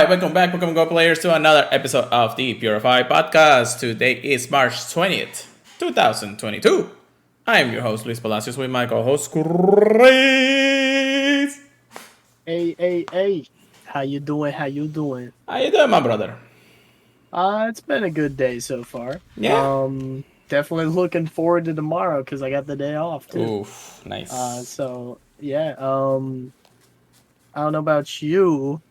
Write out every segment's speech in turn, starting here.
Alright, welcome back, Pokemon Go players, to another episode of the Purified podcast. Today is March 20th, 2022. I am your host, Luis Palacios, with my co-host, Chris. Hey. How you doing? How you doing, my brother? It's been a good day so far. Yeah? Definitely looking forward to tomorrow because I got the day off too. Oof, nice. So yeah. I don't know about you.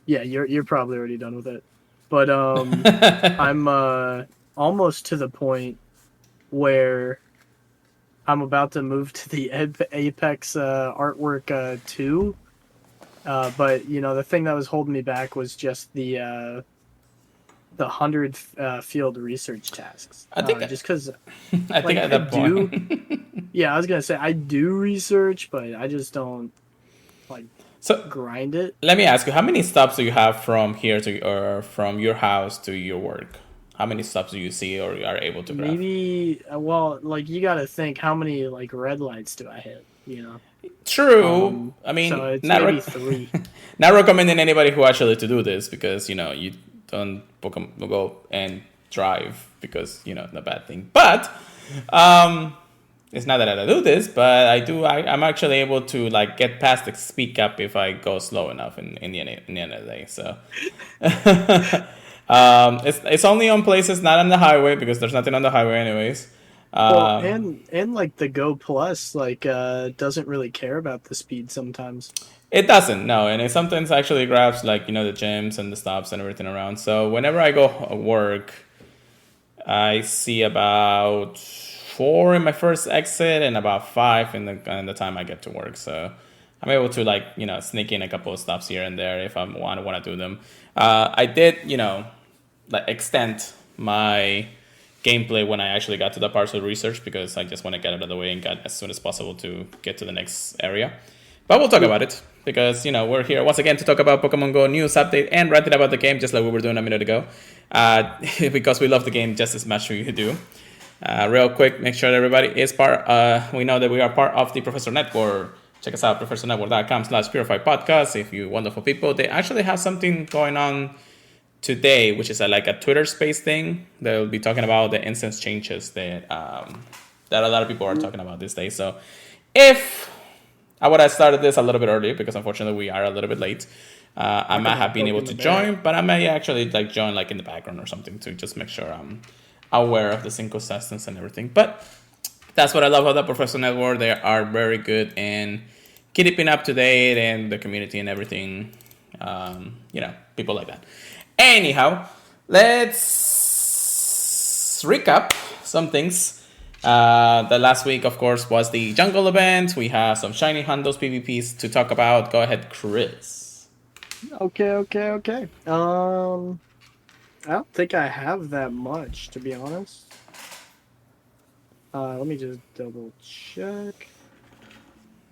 Yeah, you're probably already done with it. But I'm almost to the point where I'm about to move to the Apex artwork 2. But you know, the thing that was holding me back was just the 100 field research tasks. I think just because I think at that point. Yeah, I was gonna say I do research, but I just don't like grind it. Let me ask you, how many stops do you have from here to, or from your house to your work? How many stops do you see or are able to grab? Maybe you got to think, how many red lights do I hit? You know. True. I mean, so it's maybe 3. Not recommending anybody who actually to do this, because you don't go and drive, because the bad thing. But it's not that I do this, but I'm actually able to get past the speed cap if I go slow enough in the end of the day. So it's only on places not on the highway, because there's nothing on the highway anyways. And the Go Plus doesn't really care about the speed sometimes. It doesn't, no, and it sometimes actually grabs the gyms and the stops and everything around. So whenever I go work, I see about 4 in my first exit and about 5 in the time I get to work. So I'm able to sneak in a couple of stops here and there if I want to do them. I did extend my gameplay when I actually got to the parcel research, because I just want to get it out of the way and get as soon as possible to get to the next area. But we'll talk about it, because we're here once again to talk about Pokemon Go news update and ranting about the game, just like we were doing a minute ago, because we love the game just as much as you do. Real quick, make sure that everybody is part. We know that we are part of the Professor Network. Check us out, professornetwork.com/Purified podcast. If you wonderful people, they actually have something going on today, which is a Twitter space thing. They'll be talking about the instance changes that a lot of people are talking about these days. So if I would have started this a little bit earlier, because unfortunately we are a little bit late, I might have been able to join, but I may actually join in the background or something to just make sure I'm aware of the inconsistence and everything. But that's what I love about the Professor Network. They are very good in keeping up to date and the community and everything. People like that. Anyhow, let's recap some things. The last week, of course, was the Jungle event. We have some shiny Hundos PvPs to talk about. Go ahead, Chris. Okay. I don't think I have that much, to be honest. Let me just double check.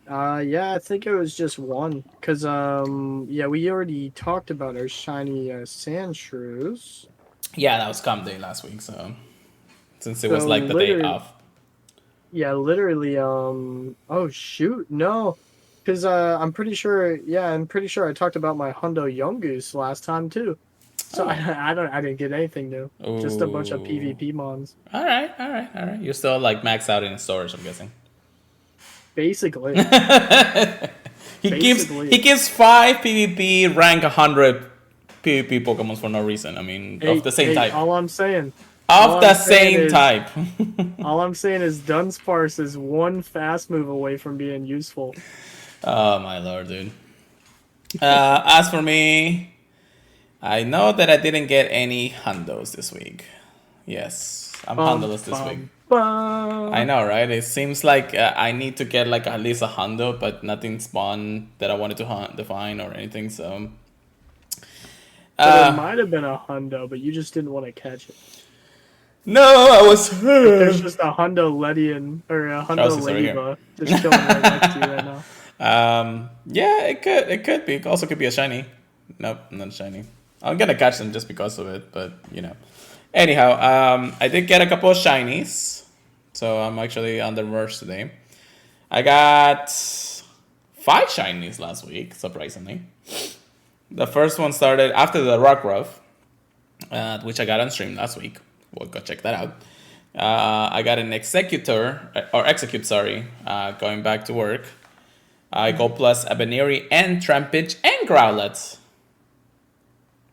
Yeah, I think it was just one, because we already talked about our shiny Sandshrews. Yeah, that was Comp Day last week, so since it was the day off. Yeah, literally. Oh shoot, no, because I'm pretty sure I talked about my Hundo Yungoos last time too. So I didn't get anything new. Ooh. Just a bunch of PvP mons. All right. You're still maxed out in storage, I'm guessing. Basically. He gives 5 PvP rank 100 PvP Pokemon for no reason. I mean, of the same type. All I'm saying. Of the same type. All I'm saying is Dunsparce is one fast move away from being useful. Oh my lord, dude. As for me, I know that I didn't get any Hundos this week. Yes, I'm Hundoless this week. I know, right? It seems like I need to get at least a Hundo, but nothing spawned that I wanted to find or anything. So it might have been a Hundo, but you just didn't want to catch it. No, I was. There's just a Hundo Ledian or a Hundo Ladybug just chilling right next to you right now. Yeah, it could be. It also could be a shiny. Nope, not shiny. I'm gonna catch them just because of it, but Anyhow, I did get a couple of shinies, so I'm actually on the rush today. I got 5 shinies last week, surprisingly. The first one started after the Rockruff, which I got on stream last week. Well, go check that out. I got an Execute, sorry, going back to work. I go plus a Baneri and Trampage and Growlithe.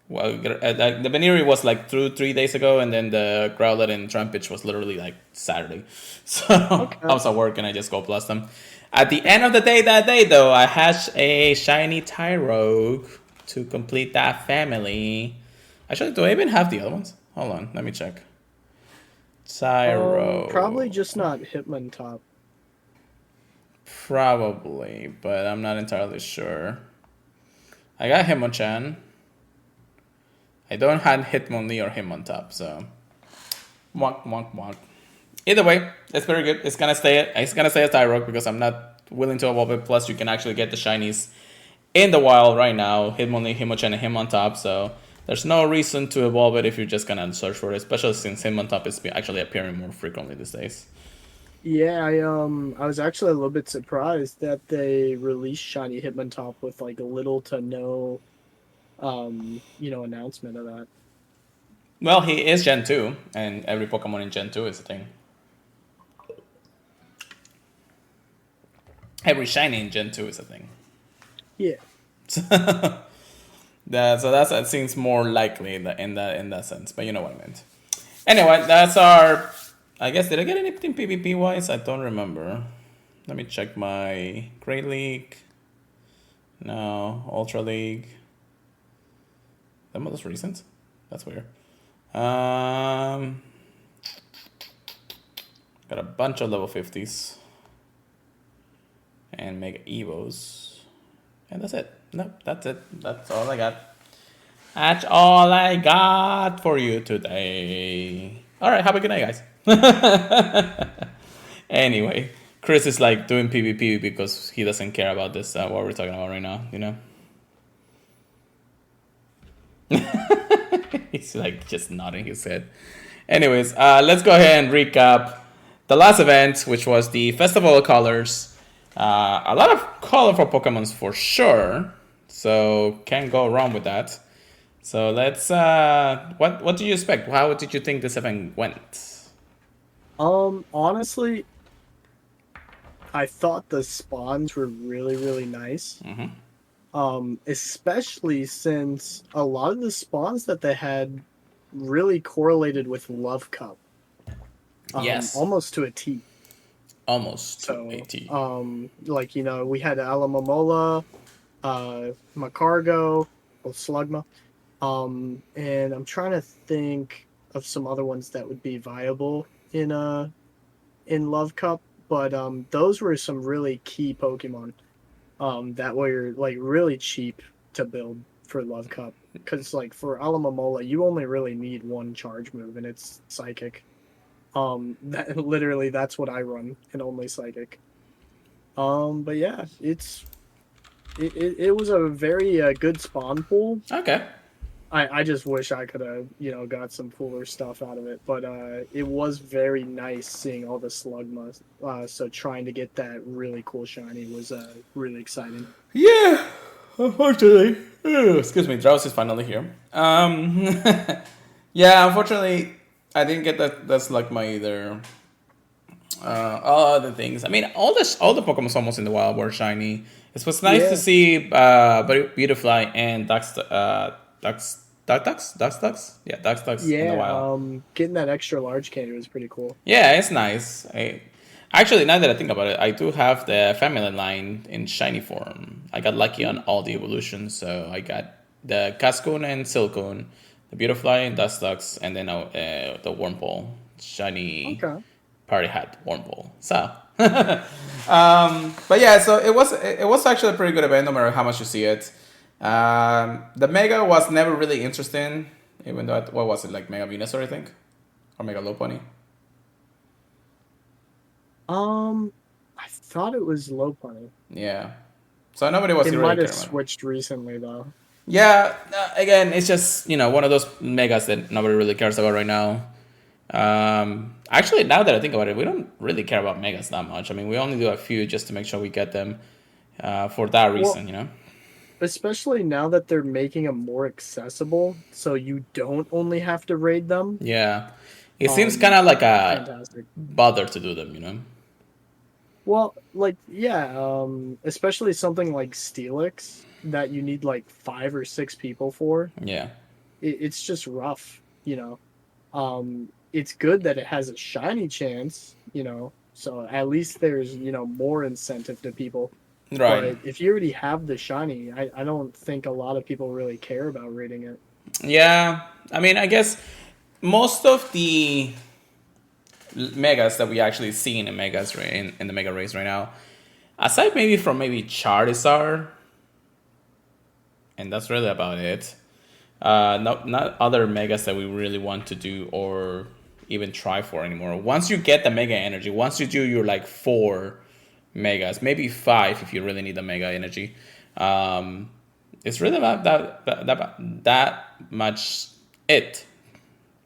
Well, the Baneri was like 3 days ago, and then the Growlithe and Trampage was literally like Saturday. So Okay. I was at work and I just go plus them. At the end of the day that day, though, I hatched a shiny Tyrogue to complete that family. Actually, do I even have the other ones? Hold on, let me check. Tyrogue. Probably just not Hitmontop. Probably, but I'm not entirely sure. I got Hitmonchan. I don't have Hitmonlee or Hitmontop, so wonk wonk wonk. Either way, it's very good. It's gonna stay a Tyrogue because I'm not willing to evolve it. Plus, you can actually get the shinies in the wild right now. Hitmonlee, Hitmonchan, and Hitmontop. So there's no reason to evolve it if you're just gonna search for it, especially since Hitmontop is actually appearing more frequently these days. Yeah, I was actually a little bit surprised that they released shiny Hitmontop with like little to no announcement of that. Well, he is Gen 2, and every Pokemon in Gen 2 is a thing. Every shiny in Gen 2 is a thing. Yeah. So that seems more likely in that sense, but you know what I meant. Anyway, that's our. I guess did I get anything PvP wise? I don't remember. Let me check my Great League. No, Ultra League. That was recent. That's weird. Got a bunch of level 50s and Mega Evos, and that's it. Nope, that's it. That's all I got. That's all I got for you today. All right, have a good night, guys. Anyway, Chris is like doing PvP because he doesn't care about this, what we're talking about right now, you know? He's like just nodding his head. Anyways, let's go ahead and recap the last event, which was the Festival of Colors. A lot of colorful Pokemons for sure, so can't go wrong with that. So let's. What do you expect? How did you think this event went? Honestly, I thought the spawns were really, really nice. Especially since a lot of the spawns that they had really correlated with Love Cup. Yes. Almost to a T. Almost to a T. Like, we had Alamomola, Macargo, or Slugma. And I'm trying to think of some other ones that would be viable in Love Cup, but those were some really key Pokemon that were like really cheap to build for Love Cup, because like for Alamomola you only really need one charge move and it's Psychic. That's what I run, and only Psychic. But yeah, it was a very good spawn pool. Okay. I just wish I could have, got some cooler stuff out of it. But it was very nice seeing all the Slugma. So trying to get that really cool shiny was really exciting. Yeah, unfortunately. Excuse me, Drowse is finally here. Yeah, unfortunately, I didn't get that Slugma either. All other things. I mean, all the Pokemon almost in the wild were shiny. It was nice to see Beautifly and Ducks in the wild. Getting that extra large candy was pretty cool. Yeah, it's nice. Actually, now that I think about it, I do have the family line in shiny form. I got lucky on all the evolutions, so I got the Cascoon and Silcoon, the Beautifly and Dustox, and then the Wurmple shiny. Okay. Party hat Wurmple. So, but yeah, so it was actually a pretty good event, no matter how much you see it. The Mega was never really interesting, even though what was it, like Mega Venusaur, I think, or Mega Lopunny. I thought it was Lopunny. Yeah, so nobody was. It really might have switched recently though. Yeah, again, it's just one of those megas that nobody really cares about right now. Actually, now that I think about it, we don't really care about megas that much. I mean, we only do a few just to make sure we get them for that reason, especially now that they're making them more accessible, so you don't only have to raid them. Yeah, it seems kind of like It's a fantastic. bother to do them, you know? Well, like yeah, especially something like Steelix that you need like 5 or 6 people for. Yeah. It's just rough, you know. It's good that it has a shiny chance, so at least there's, more incentive to people. Right. But if you already have the shiny, I don't think a lot of people really care about rating it. Yeah. I mean, I guess most of the megas that we actually see in the in the mega race right now, aside maybe from maybe Charizard, and that's really about it. Not other megas that we really want to do or even try for anymore. Once you get the mega energy, once you do your like 4 megas, maybe 5 if you really need the mega energy, um, it's really about that much it,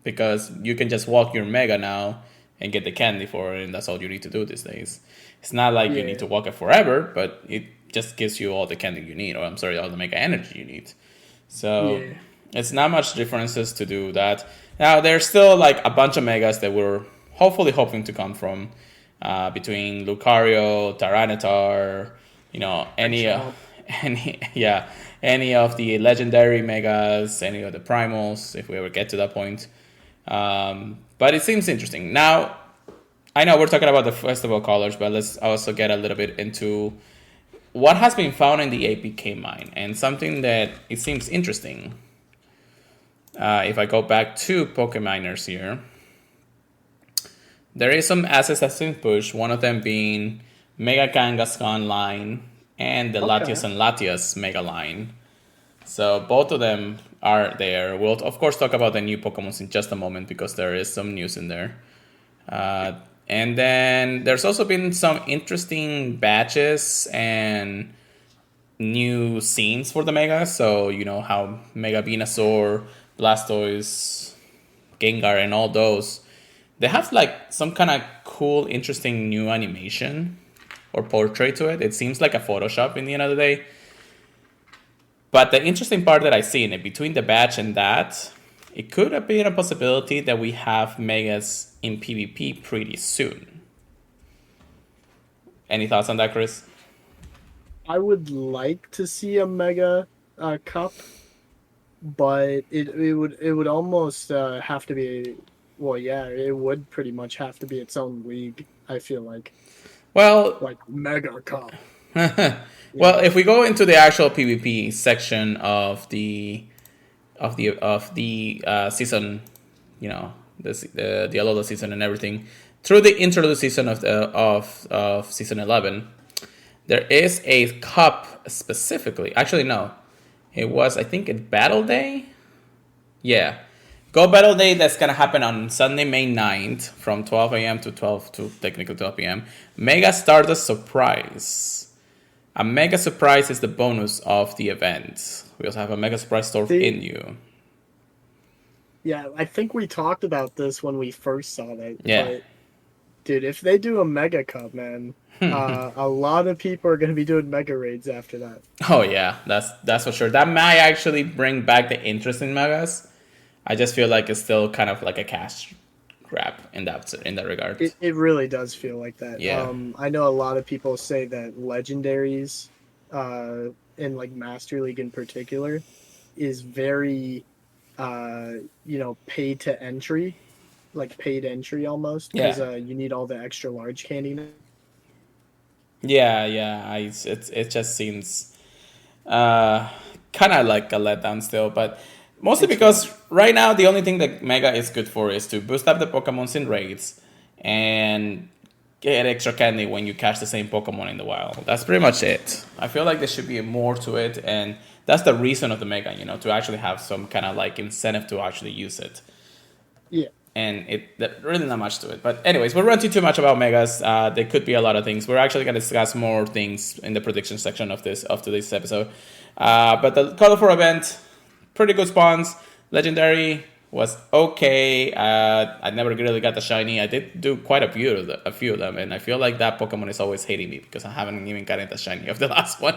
because you can just walk your mega now and get the candy for it, and that's all you need to do these days. It's not like you need Yeah, to walk it forever, but it just gives you all the candy you need, or I'm sorry, all the mega energy you need. So yeah. it's not much differences to do that. Now there's still like a bunch of megas that we're hopefully hoping to come from between Lucario, Tyranitar, Machamp. any yeah, any of the legendary megas, any of the primals, if we ever get to that point. But it seems interesting. Now, I know we're talking about the festival colors, but let's also get a little bit into what has been found in the APK mine, and something that it seems interesting. If I go back to Pokeminers here, there is some assets that's been pushed, one of them being Mega Kangaskhan line and the Okay. Latios and Latias Mega line. So both of them are there. We'll of course talk about the new Pokemon in just a moment because there is some news in there. Uh, and then there's also been some interesting batches and new scenes for the Mega. So you know how Mega Venusaur, Blastoise, Gengar, and all those, they have like some kind of cool, interesting new animation or portrait to it. It seems like a Photoshop in the end of the day. But the interesting part that I see in it, between the batch and that, it could have been a possibility that we have Megas in PvP pretty soon. Any thoughts on that, Chris? I would like to see a Mega Cup, but it would almost have to be, well, yeah, it would pretty much have to be its own league. I feel Well, like Mega Cup. You well, know, if we go into the actual PvP section of the season, the Alola season and everything, through the interlude season of season 11, there is a cup specifically. Actually, no, it was, I think, a Battle Day. Yeah, Go Battle Day. That's gonna happen on Sunday, May 9th, from 12 a.m. to 12 p.m. Mega Stardust Surprise. A Mega Surprise is the bonus of the event. We also have a Mega Surprise store see, in you. yeah, I think we talked about this when we first saw that, Yeah. but dude, if they do a Mega Cup, man, a lot of people are gonna be doing Mega Raids after that. Oh yeah, that's for sure. That might actually bring back the interest in megas. I just feel like it's still kind of like a cash grab in that regard. It really does feel like that. Yeah. I know a lot of people say that legendaries, in like Master League in particular, is very, pay to entry, like paid entry almost, because Yeah. you need all the extra large candy. Yeah, yeah. It just seems uh kind of like a letdown still, but mostly It's rough. because right now the only thing that Mega is good for is to boost up the Pokemons in raids and get extra candy when you catch the same Pokemon in the wild. That's pretty much it. I feel like there should be more to it, and that's the reason of the Mega, to actually have some kind of like incentive to actually use it. Yeah, And really not much to it. But anyways, we're ranting too much about megas. There could be a lot of things. We're actually going to discuss more things in the prediction section of today's episode. But the colorful event, pretty good spawns. Legendary was okay. I never really got the shiny. I did do quite a few of them, and I feel like that Pokemon is always hating me because I haven't even gotten the shiny of the last one.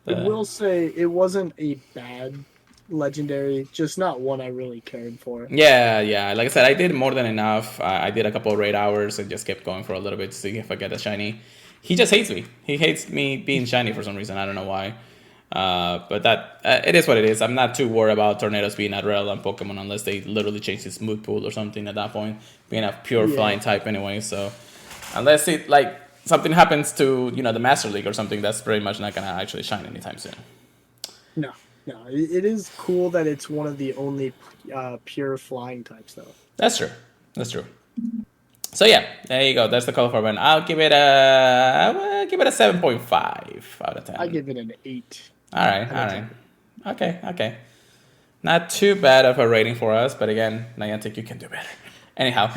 I will say it wasn't a bad legendary, just not one I really cared for. Yeah. Like I said, I did more than enough. I did a couple of raid hours and just kept going for a little bit to see if I get a shiny. He just hates me. He hates me being shiny for some reason. I don't know why. But that it is what it is. I'm not too worried about tornadoes being a relevant Pokemon unless they literally change his mood pool or something at that point. Being a pure flying type anyway, so unless it like something happens to the Master League or something, that's pretty much not gonna actually shine anytime soon. No, it is cool that it's one of the only pure flying types, though. That's true. So yeah, there you go. That's the colorful one. I'll give it a 7.5 out of 10. I give it an 8. All right. Okay. Not too bad of a rating for us, but again, Niantic, you can do better. Anyhow,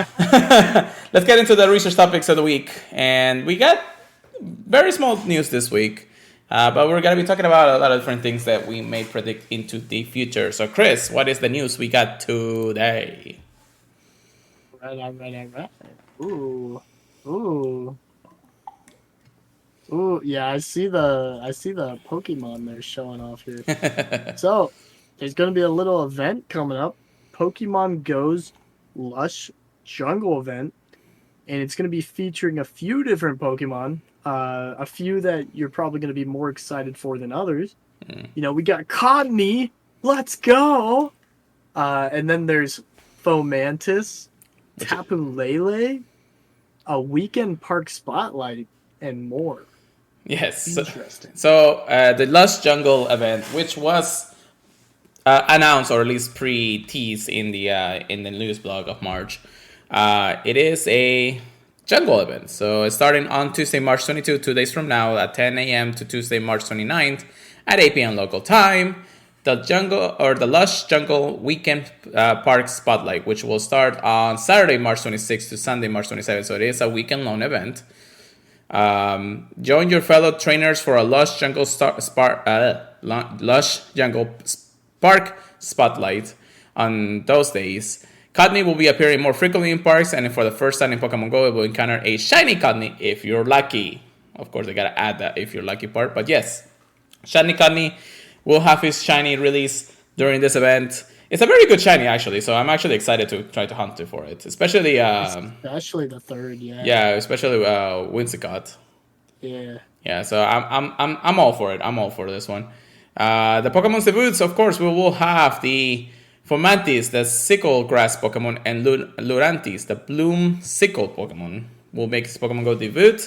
let's get into the research topics of the week, and we got very small news this week, but we're gonna be talking about a lot of different things that we may predict into the future. So, Chris, what is the news we got today? Right. Ooh, yeah, I see the Pokemon they're showing off here. So, there's going to be a little event coming up, Pokemon Go's Lush Jungle event, and it's going to be featuring a few different Pokemon, a few that you're probably going to be more excited for than others. We got Cottonee, let's go! And then there's Fomantis, Tapu Lele, a weekend park spotlight, and more. Yes. Interesting. So the Lush Jungle event, which was announced or at least pre-teased in the news blog of March, it is a jungle event. So it's starting on Tuesday, March 22, 2 days from now at 10 a.m. to Tuesday, March 29th at 8 p.m. local time. The Lush Jungle Weekend Park Spotlight, which will start on Saturday, March 26th to Sunday, March 27th. So it is a weekend-long event. Join your fellow trainers for a Lush Jungle Park Spotlight on those days. Cottonee will be appearing more frequently in parks, and for the first time in Pokemon Go, it will encounter a shiny Cottonee if you're lucky. Of course, they gotta add that if you're lucky part, but yes, shiny Cottonee will have his shiny release during this event. It's a very good shiny, actually, so I'm actually excited to try to hunt for it, especially the third, yeah. Yeah, especially Whimsicott. Yeah. So I'm all for it. I'm all for this one. The Pokemon's debuts, of course, we will have the Fomantis, the sickle grass Pokemon, and Lurantis, the bloom sickle Pokemon, will make his Pokemon Go debut.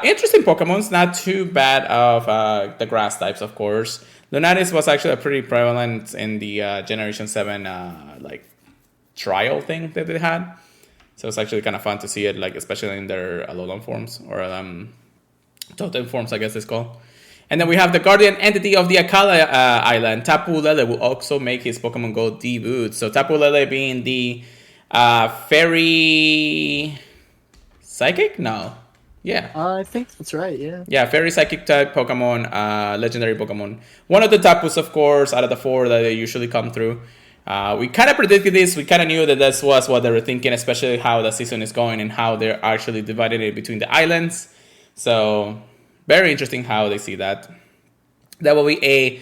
Interesting Pokemons, not too bad of the grass types, of course. Lurantis was actually pretty prevalent in the Generation 7 trial thing that they had. So it's actually kind of fun to see it, especially in their Alolan forms, or Totem forms, I guess it's called. And then we have the guardian entity of the Akala Island. Tapu Lele will also make his Pokemon Go debut. So Tapu Lele being the fairy psychic? No. Yeah. I think that's right, yeah. Yeah, fairy psychic type Pokemon, legendary Pokemon. One of the Tapus, of course, out of the 4 that they usually come through. We kind of predicted this. We kind of knew that this was what they were thinking, especially how the season is going and how they're actually dividing it between the islands. So, very interesting how they see that. That will be a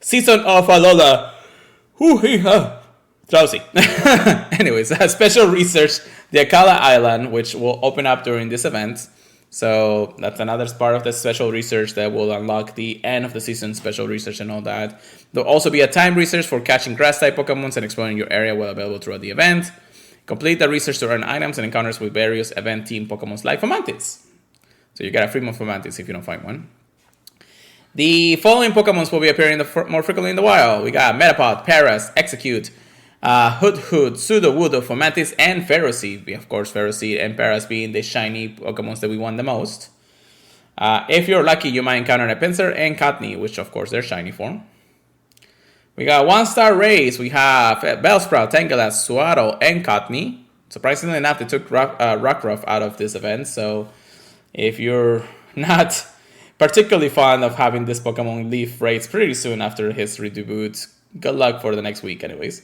season of Alola. Drowsy. Anyways, special research, the Akala Island, which will open up during this event. So that's another part of the special research that will unlock the end of the season special research and all that. There'll also be a time research for catching grass-type Pokemon and exploring your area while available throughout the event. Complete the research to earn items and encounters with various event team Pokemon like Fomantis. So you get a free Fomantis if you don't find one. The following Pokemon will be appearing more frequently in the wild. We got Metapod, Paras, Execute, Hood, Sudowoodo, Fomantis, and Ferroseed. Of course, Ferroseed and Paras being the shiny Pokemon that we want the most. If you're lucky, you might encounter a Pinsir and Cottonee, which of course they're shiny form. We got 1-star race. We have Bellsprout, Tangela, Suado, and Cottonee. Surprisingly enough, they took Rockruff out of this event. So if you're not particularly fond of having this Pokemon leave rates pretty soon after his debut, good luck for the next week anyways.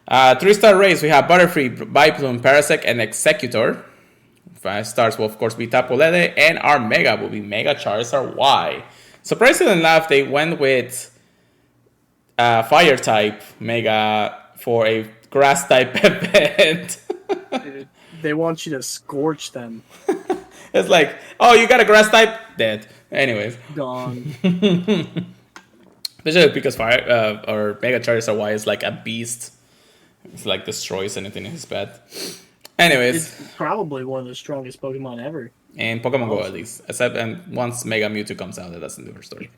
3-star race, we have Butterfree, Biplume, Parasect, and Executor. 5 stars will of course be Tapu Lele, and our Mega will be Mega Charizard Y. Surprisingly enough, they went with fire type Mega for a grass type event. Dude, they want you to scorch them. It's like, oh, you got a grass type? Dead. Anyways. Gone. Especially because fire or Mega Charizard is like a beast. It's like destroys anything in his path. Anyways. It's probably one of the strongest Pokemon ever. In Pokemon Go, at least. Except and once Mega Mewtwo comes out, that's a different story.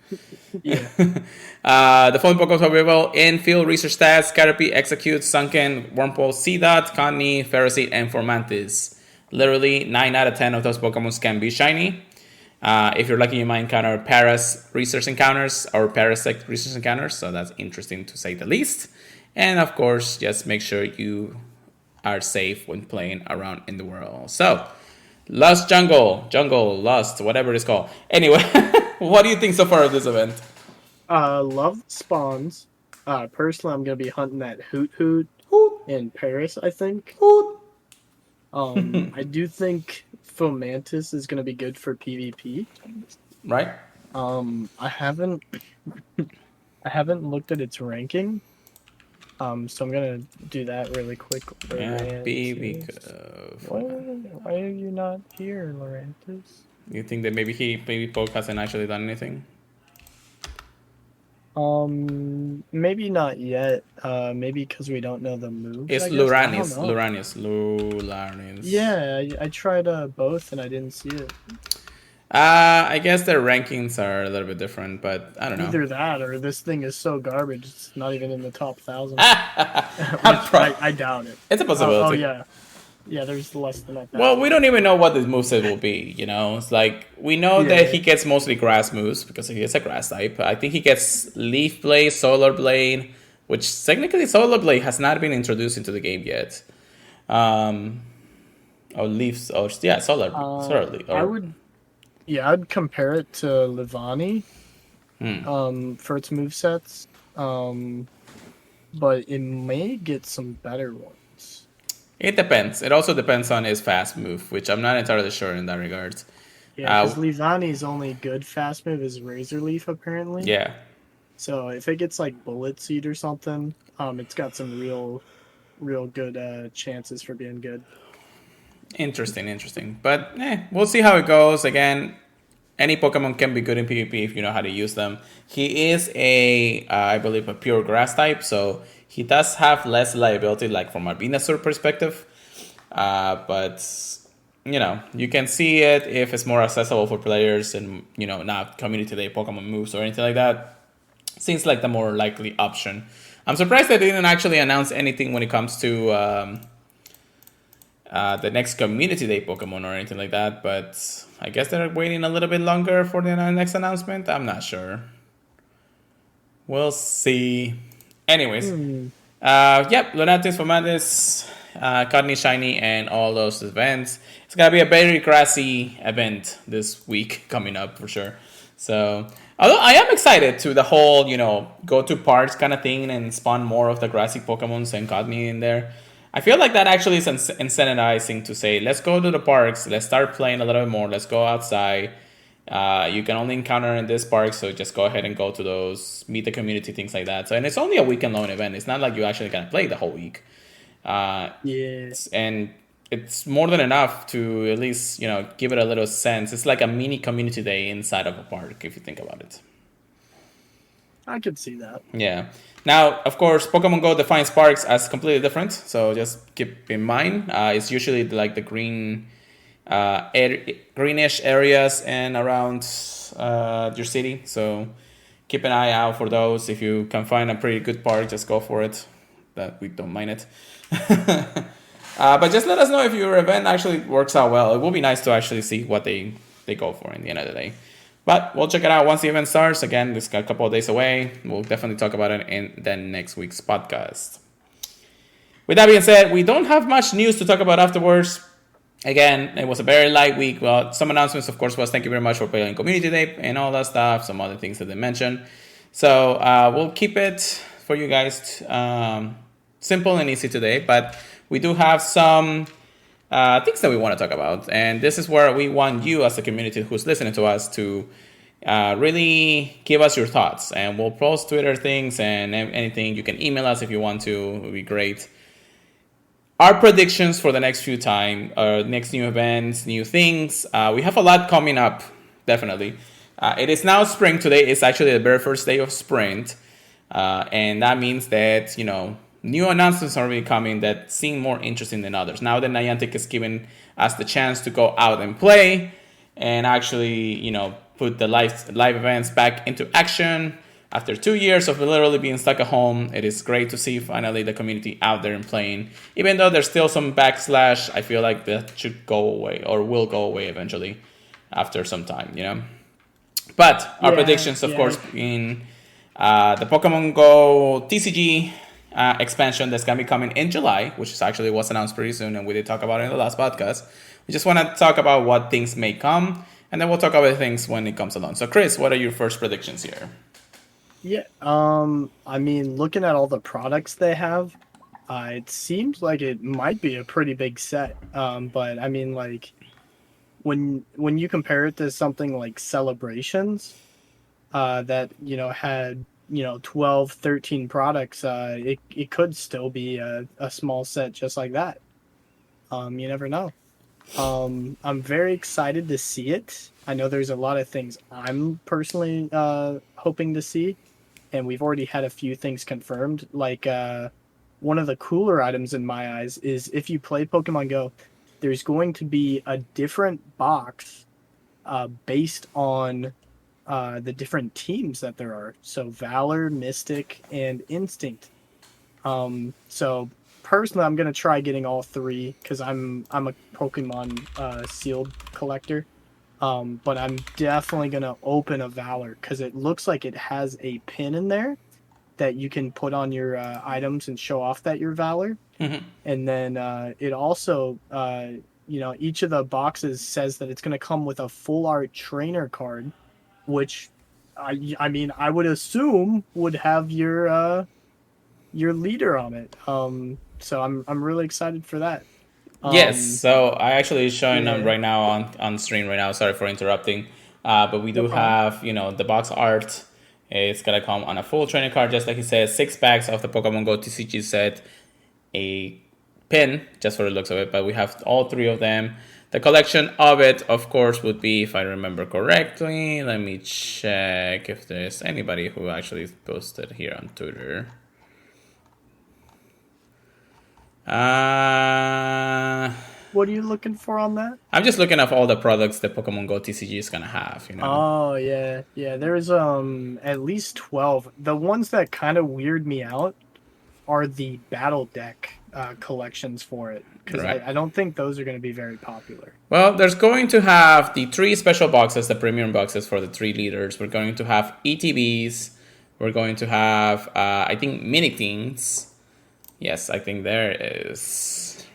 Yeah. The following Pokemon available: Infield, Research Stats, Caterpie, Execute, Sunken, Wurmple, Seedot, Cottonee, Ferroseed, and Formantis. Literally, 9 out of 10 of those Pokemon can be shiny. If you're lucky, you might encounter Paras Research Encounters or Parasect Research Encounters, so that's interesting to say the least. And of course, just make sure you are safe when playing around in the world. So, Lost Jungle, Lost, whatever it's called. Anyway, what do you think so far of this event? Love spawns. Personally, I'm gonna be hunting that Hoot Hoot in Paris, I think. Hoot. I do think Fomantis is gonna be good for PvP. Right? I haven't looked at its ranking. So I'm gonna do that really quick. Yeah, Why are you not here, Lorantis? You think that maybe Poke hasn't actually done anything? Maybe not yet. Maybe because we don't know the moves. It's Luranis. Yeah, I tried both and I didn't see it. I guess their rankings are a little bit different, but I don't know. Either that or this thing is so garbage it's not even in the top 1,000. I doubt it. It's a possibility. Oh yeah. Yeah, there's less than that. Well, we don't even know what the moveset will be, you know? It's like, we know that he gets mostly grass moves because he is a grass type. I think he gets Leaf Blade, Solar Blade, which technically Solar Blade has not been introduced into the game yet. Solar Blade. I'd compare it to Livani for its movesets. But it may get some better ones. It depends. It also depends on his fast move, which I'm not entirely sure in that regard. Yeah, because Livani's only good fast move is Razor Leaf, apparently. Yeah. So if it gets like Bullet Seed or something, it's got some real good chances for being good. Interesting. But we'll see how it goes. Again, any Pokemon can be good in PvP if you know how to use them. He is I believe, a pure grass type, so he does have less liability, like from a Venusaur perspective. But, you know, you can see it if it's more accessible for players and, you know, not Community Day Pokemon moves or anything like that. Seems like the more likely option. I'm surprised they didn't actually announce anything when it comes to the next Community Day Pokemon or anything like that, but I guess they're waiting a little bit longer for the next announcement. I'm not sure. We'll see. Anyways, Lunatis, Fomantis, Cottonee, Shiny, and all those events. It's gonna be a very grassy event this week coming up for sure. So, although I am excited to the whole, you know, go to parks kind of thing and spawn more of the grassy Pokemons and Cottonee in there. I feel like that actually is incentivizing to say, let's go to the parks, let's start playing a little bit more, let's go outside. You can only encounter in this park, so just go ahead and go to those, meet the community, things like that. So, and it's only a weekend-long event. It's not like you actually can play the whole week. And it's more than enough to at least, you know, give it a little sense. It's like a mini community day inside of a park, if you think about it. I could see that. Yeah. Now, of course, Pokemon Go defines parks as completely different, so just keep in mind. It's usually like the greenish areas and around your city, so keep an eye out for those. If you can find a pretty good park, just go for it. That we don't mind it. But just let us know if your event actually works out well. It will be nice to actually see what they go for in the end of the day. But we'll check it out once the event starts. Again, this is a couple of days away. We'll definitely talk about it in the next week's podcast. With that being said, we don't have much news to talk about afterwards. Again, it was a very light week. Well, some announcements, of course, was thank you very much for playing Community Day and all that stuff. Some other things that they mentioned. So we'll keep it for you guys simple and easy today. But we do have some things that we want to talk about. And this is where we want you as a community who's listening to us to really give us your thoughts, and we'll post Twitter things and anything. You can email us if you want to. It would be great. Our predictions for the next few time, next new events, new things. We have a lot coming up, definitely. It is now spring. Today is actually the very first day of spring. And that means that, new announcements are really coming that seem more interesting than others. Now that Niantic is giving us the chance to go out and play and actually, put the live events back into action. After 2 years of literally being stuck at home, it is great to see finally the community out there and playing. Even though there's still some backslash, I feel like that should go away or will go away eventually after some time, But our predictions, of course, being the Pokemon Go TCG expansion that's going to be coming in July, which is actually was announced pretty soon, and we did talk about it in the last podcast. We just want to talk about what things may come, and then we'll talk about things when it comes along. So, Chris, what are your first predictions here? Yeah, I mean, looking at all the products they have, it seems like it might be a pretty big set. But I mean, like, when you compare it to something like Celebrations, that, had, 12, 13 products, it could still be a small set just like that. You never know. I'm very excited to see it. I know there's a lot of things I'm personally hoping to see, and we've already had a few things confirmed. Like, one of the cooler items in my eyes is if you play Pokemon Go, there's going to be a different box based on the different teams that there are. So Valor, Mystic, and Instinct. So personally, I'm gonna try getting all three because I'm a Pokemon sealed collector. But I'm definitely gonna open a Valor because it looks like it has a pin in there that you can put on your items and show off that you're Valor. Mm-hmm. And then it also, each of the boxes says that it's gonna come with a full art trainer card, which I mean I would assume would have your leader on it. So I'm really excited for that. Yes, so I actually showing them Yeah. right now on stream right now. Sorry for interrupting, but we No do problem. have the box art. It's gonna come on a full training card, just like he says. 6 packs of the Pokemon Go TCG set, a pin just for the looks of it. But we have all three of them. The collection of it, of course, would be, if I remember correctly. Let me check if there's anybody who actually posted here on Twitter. What are you looking for on that? I'm just looking at all the products that Pokemon Go TCG is gonna have, Oh yeah, yeah. There's at least 12. The ones that kind of weird me out are the battle deck collections for it because Right. I don't think those are going to be very popular. Well, there's going to have the 3 special boxes, the premium boxes for the 3 leaders. We're going to have ETBs. We're going to have, I think, mini teams. Yes, I think there is.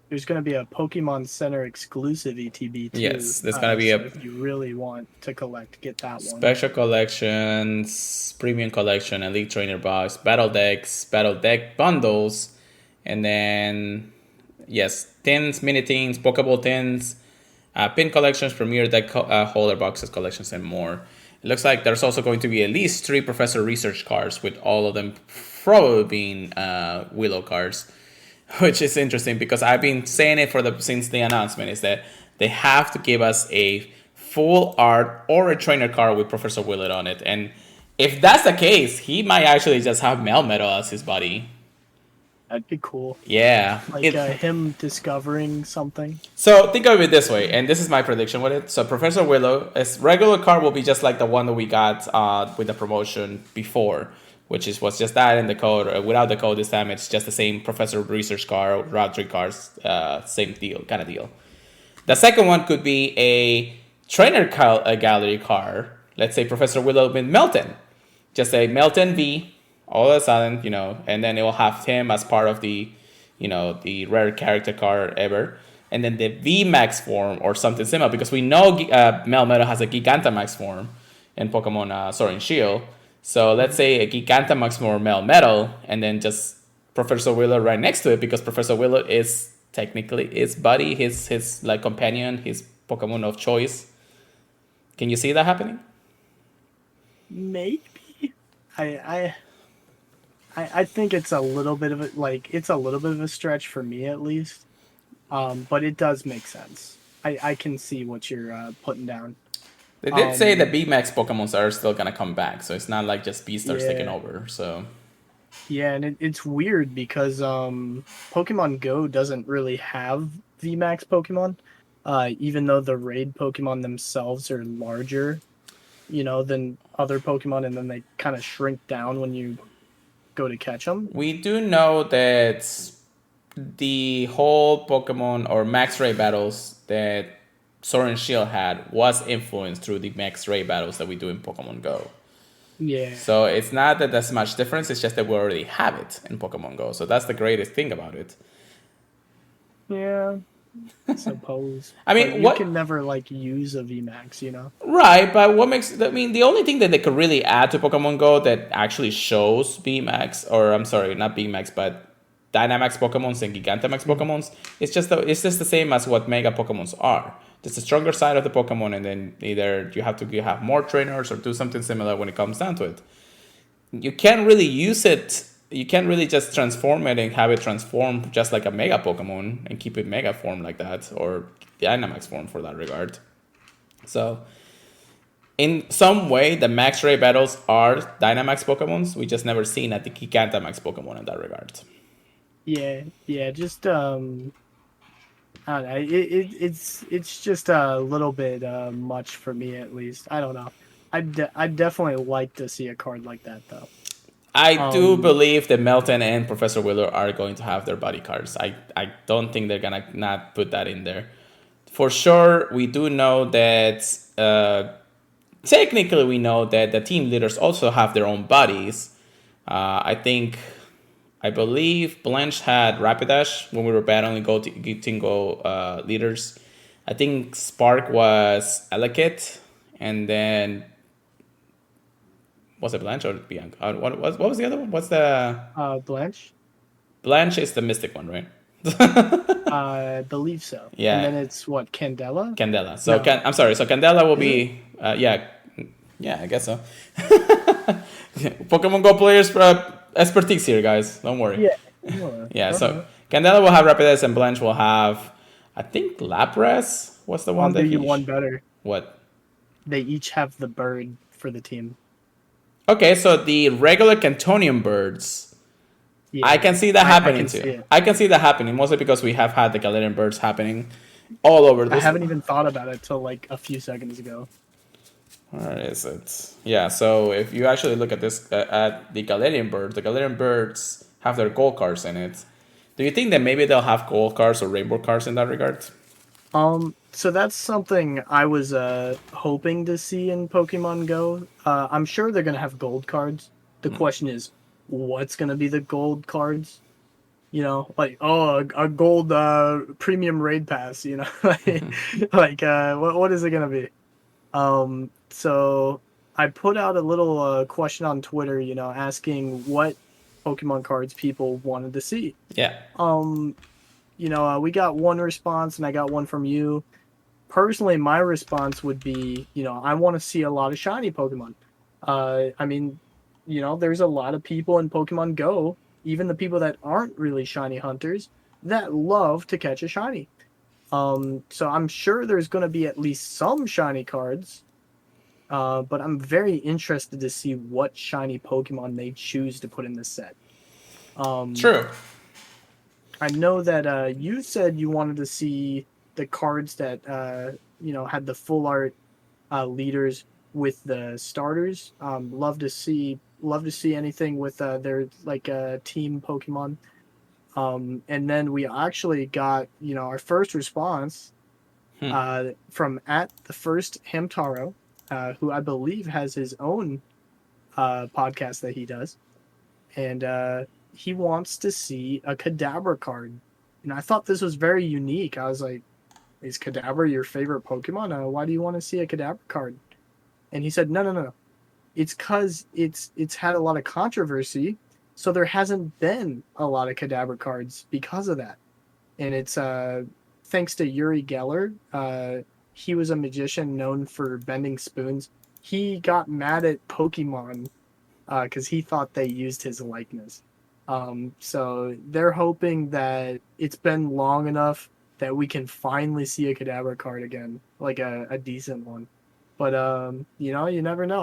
There's going to be a Pokemon Center exclusive ETB too. Yes, there's going to be so a if you really want to collect, get that one. special collections, premium collection, elite trainer box, battle decks, battle deck bundles, and then yes, tins, mini tins, Pokeball tins, pin collections, premier deck holder boxes, collections, and more. It looks like there's also going to be at least 3 Professor Research cards, with all of them probably being Willow cards, which is interesting because I've been saying it since the announcement is that they have to give us a full art or a trainer card with Professor Willow on it, and if that's the case, he might actually just have Melmetal as his buddy. That'd be cool. Yeah. Like him discovering something. So think of it this way, and this is my prediction with it. So Professor Willow, his regular card will be just like the one that we got with the promotion before, which was just that in the code. Without the code this time, it's just the same Professor Research card, route 3 cards, same kind of deal. The second one could be a trainer gallery card. Let's say Professor Willow with Melton. Just say Melton V, all of a sudden, and then it will have him as part of the, the rare character card ever. And then the VMAX form or something similar, because we know Melmetal has a Gigantamax form in Pokemon Sword and Shield. So let's say a Gigantamax form Melmetal, and then just Professor Willow right next to it, because Professor Willow is technically his buddy, his like companion, his Pokemon of choice. Can you see that happening? Maybe. I I think it's a little bit of a it's a little bit of a stretch for me at least. But it does make sense. I can see what you're putting down. They did say the Um, BMAX Pokemons are still gonna come back, so it's not like just Beastars taking yeah, over. So yeah, and it's weird because Pokemon Go doesn't really have VMAX Pokemon, even though the raid Pokemon themselves are larger, than other Pokemon, and then they kind of shrink down when you go to catch them. we do know that the whole Pokemon or Max Ray battles that Sword and Shield had was influenced through the Max Ray battles that we do in Pokemon Go. Yeah, So it's not that there's much difference, it's just that we already have it in Pokemon Go. So that's the greatest thing about it. yeah, suppose. I But mean, you what? can never use a VMAX. Right, but what makes. I mean, the only thing that they could really add to Pokemon Go that actually shows BMAX, or I'm sorry, not BMAX, but Dynamax Pokemons and Gigantamax Mhm. Pokemons, it's just the same as what Mega Pokemons are. Just the stronger side of the Pokemon, and then either you have more trainers or do something similar when it comes down to it. You can't really use it. You can't really just transform it and have it transform just like a Mega Pokemon and keep it Mega form like that, or Dynamax form for that regard. So in some way, the Max Ray battles are Dynamax Pokemons. We just never seen at the Gigantamax Pokemon in that regard. Yeah, yeah, just I don't know. It's just a little bit much for me at least. I don't know. I'd definitely like to see a card like that though. I do Um, believe that Melton and Professor Wheeler are going to have their body cards. I don't think they're gonna not put that in there. For sure, we do know that technically we know that the team leaders also have their own bodies. I believe Blanche had Rapidash when we were battling Team Go leaders. I think Spark was Elekid, and then was it Blanche or Bianca? What was the other one? What's the Blanche, Blanche is the Mystic one, right? I believe so. And Yeah, then it's what, Candela? Candela. No, I'm sorry. So Candela will is it? be yeah, yeah, I guess so. Pokemon Go players expertise here, guys. Don't worry. Yeah. Yeah, so Uh-huh. Candela will have Rapidash and Blanche will have, I think Lapras was the one I'll do that you he. one better. What? They each have the bird for the team. Okay, so the regular Cantonian birds, I Yeah, can see that I happening can too. see it. I can see that happening mostly because we have had the Galarian birds happening all over I this. haven't even thought about it till like a few seconds ago. Where is it? Yeah, so if you actually look at this at the Galarian birds have their gold cards in it. Do you think that maybe they'll have gold cards or rainbow cards in that regard? So that's something I was hoping to see in Pokemon Go. I'm sure they're gonna have gold cards. The question is, what's gonna be the gold cards? Like, oh, a gold premium raid pass. Like what is it gonna be? So I put out a little question on Twitter, asking what Pokemon cards people wanted to see. Yeah. Um, we got one response, and I got one from you. Personally, my response would be, I want to see a lot of shiny Pokemon. I mean, there's a lot of people in Pokemon Go, even the people that aren't really shiny hunters, that love to catch a shiny. So I'm sure there's going to be at least some shiny cards, but I'm very interested to see what shiny Pokemon they choose to put in this set. Um, True. I know that you said you wanted to see the cards that had the full art leaders with the starters. Love to see anything with their like team Pokemon. And then we actually got our first response from at the first Hamtaro, who I believe has his own podcast that he does, and he wants to see a Kadabra card. And I thought this was very unique. I was like, "Is Kadabra your favorite Pokemon? Why do you want to see a Kadabra card?" And he said, "No. It's because it's had a lot of controversy, so there hasn't been a lot of Kadabra cards because of that. And it's thanks to Yuri Geller. he was a magician known for bending spoons. He got mad at Pokemon because he thought they used his likeness. So they're hoping that it's been long enough that we can finally see a Kadabra card again, like a decent one. But you never know.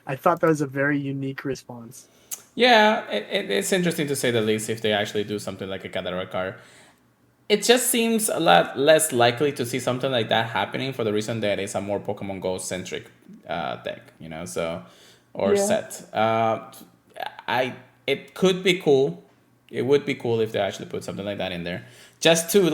I thought that was a very unique response. Yeah, it's interesting to say the least if they actually do something like a Kadara card. It just seems a lot less likely to see something like that happening for the reason that it's a more Pokemon Go centric deck, so or Yeah. set. I it could be cool. It would be cool if they actually put something like that in there, just to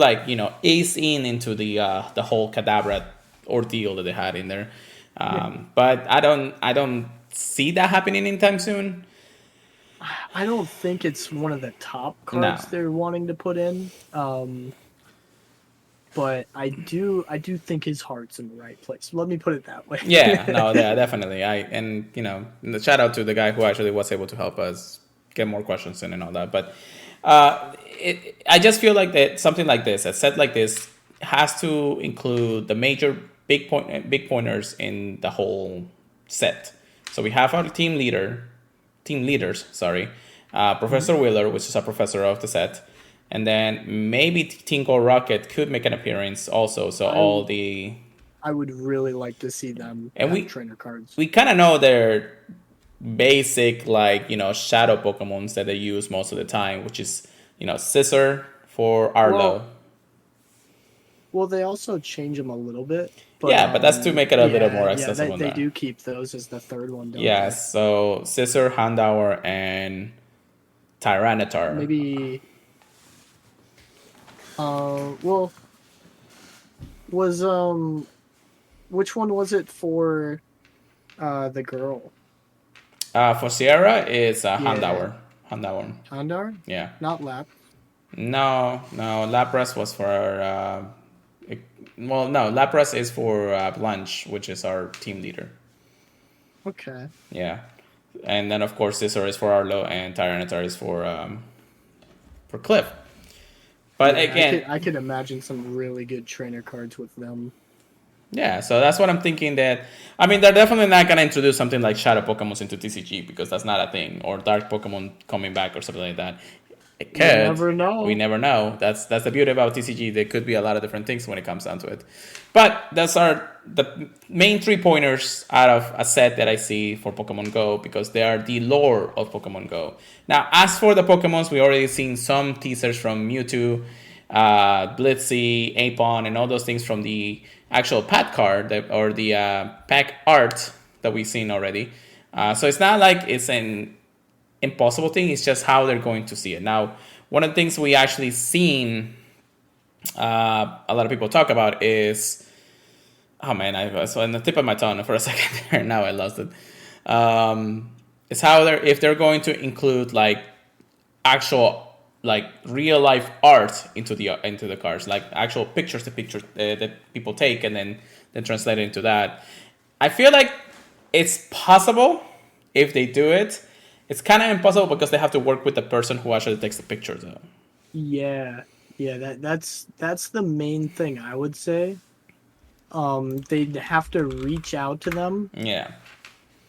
ease into the whole Kadabra ordeal that they had in there. But I don't see that happening anytime soon. I don't think it's one of the top No. cards they're wanting to put in. But I do think his heart's in the right place. Let me put it that way. Yeah, no, yeah, definitely. The shout out to the guy who actually was able to help us get more questions in and all that. But I just feel like that something like this, a set like this, has to include the major big pointers in the whole set. So we have our team leaders, sorry, Professor Wheeler, which is a professor of the set, and then maybe Tinko Rocket could make an appearance also. So all the I would really like to see them and have trainer cards. we kind of know their basic shadow Pokemons that they use most of the time, which is Scissor for Arlo. Well, they also change them a little bit. But, Yeah, but that's to make it a little more yeah, accessible. they do keep those as the third one, don't Yeah, they? so Scissor, Houndour, and Tyranitar. Maybe. Well, was which one was it for the girl? For Sierra, it's Yeah. Houndour. Houndour. Houndour? Yeah. Not Lap. No. Lapras was for. No. Lapras is for Blanche, which is our team leader. Okay. Yeah, and then of course Scissor is for Arlo, and Tyranitar is for Cliff. But Yeah, again, I could imagine some really good trainer cards with them. yeah, so that's what I'm thinking. That I mean, they're definitely not gonna introduce something like Shadow Pokemon into TCG because that's not a thing, or Dark Pokemon coming back or something like that. It could. You never know. We never know. That's the beauty about TCG. There could be a lot of different things when it comes down to it. But those are the main 3 pointers out of a set that I see for Pokemon Go because they are the lore of Pokemon Go. Now, as for the Pokemons, we already seen some teasers from Mewtwo, Blitzy, Apon, and all those things from the actual pack card or the pack art that we've seen already. So it's not like it's an impossible thing. It's just how they're going to see it. Now, one of the things we actually seen a lot of people talk about is, oh man, I was on the tip of my tongue for a second there. Now I lost it. It's how if they're going to include like actual like real life art into the cards, like actual pictures, that people take and then translate it into that. I feel like it's possible if they do it. It's kind of impossible because they have to work with the person who actually takes the pictures. Yeah, that's the main thing I would say. They'd have to reach out to them. Yeah.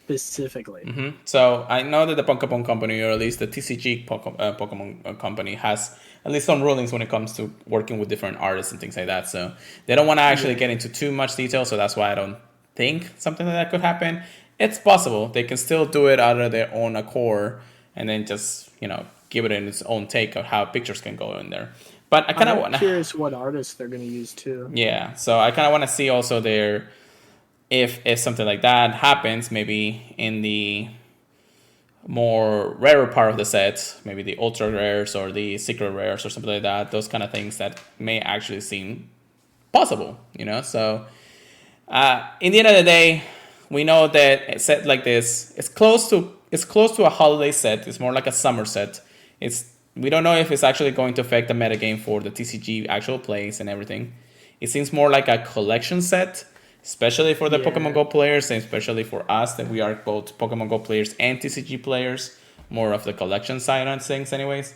Specifically. Mm-hmm. So I know that the Pokemon Company, or at least the TCG Pokemon Company, has at least some rulings when it comes to working with different artists and things like that. So they don't want to actually get into too much detail. So that's why I don't think something like that could happen. It's possible they can still do it out of their own accord and then just give it in its own take of how pictures can go in there. But I kind of want to. Curious what artists they're going to use too. Yeah, so I kind of want to see also their. If something like that happens, maybe in the more rarer part of the set, maybe the ultra rares or the secret rares or something like that, those kind of things that may actually seem possible, So, in the end of the day, we know that a set like this is close to a holiday set. It's more like a summer set. We don't know if it's actually going to affect the metagame for the TCG actual plays and everything. It seems more like a collection set. Especially for the Pokemon Go players, and especially for us that we are both Pokemon Go players and TCG players, more of the collection side on things anyways.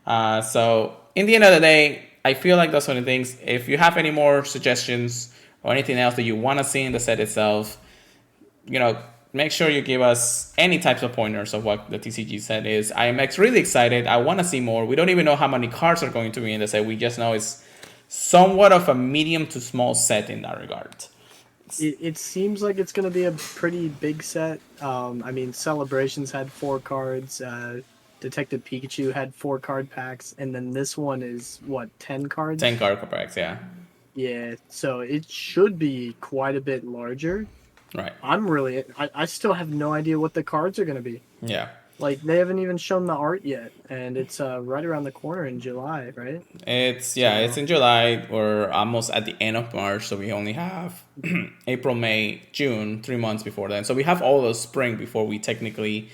So in the end of the day, I feel like those are the things. If you have any more suggestions or anything else that you want to see in the set itself, make sure you give us any types of pointers of what the TCG set is. I am really excited. I want to see more. We don't even know how many cards are going to be in the set. We just know it's somewhat of a medium to small set in that regard. It seems like it's going to be a pretty big set. I mean, Celebrations had 4 cards. Detective Pikachu had 4 card packs, and then this one is what, 10 cards? 10 card packs, yeah. Yeah, so it should be quite a bit larger. Right. I still have no idea what the cards are going to be. Yeah. Like, they haven't even shown the art yet, and it's right around the corner in July, right? It's in July. We're almost at the end of March, so we only have April, May, June, 3 months before then. So we have all of spring before we technically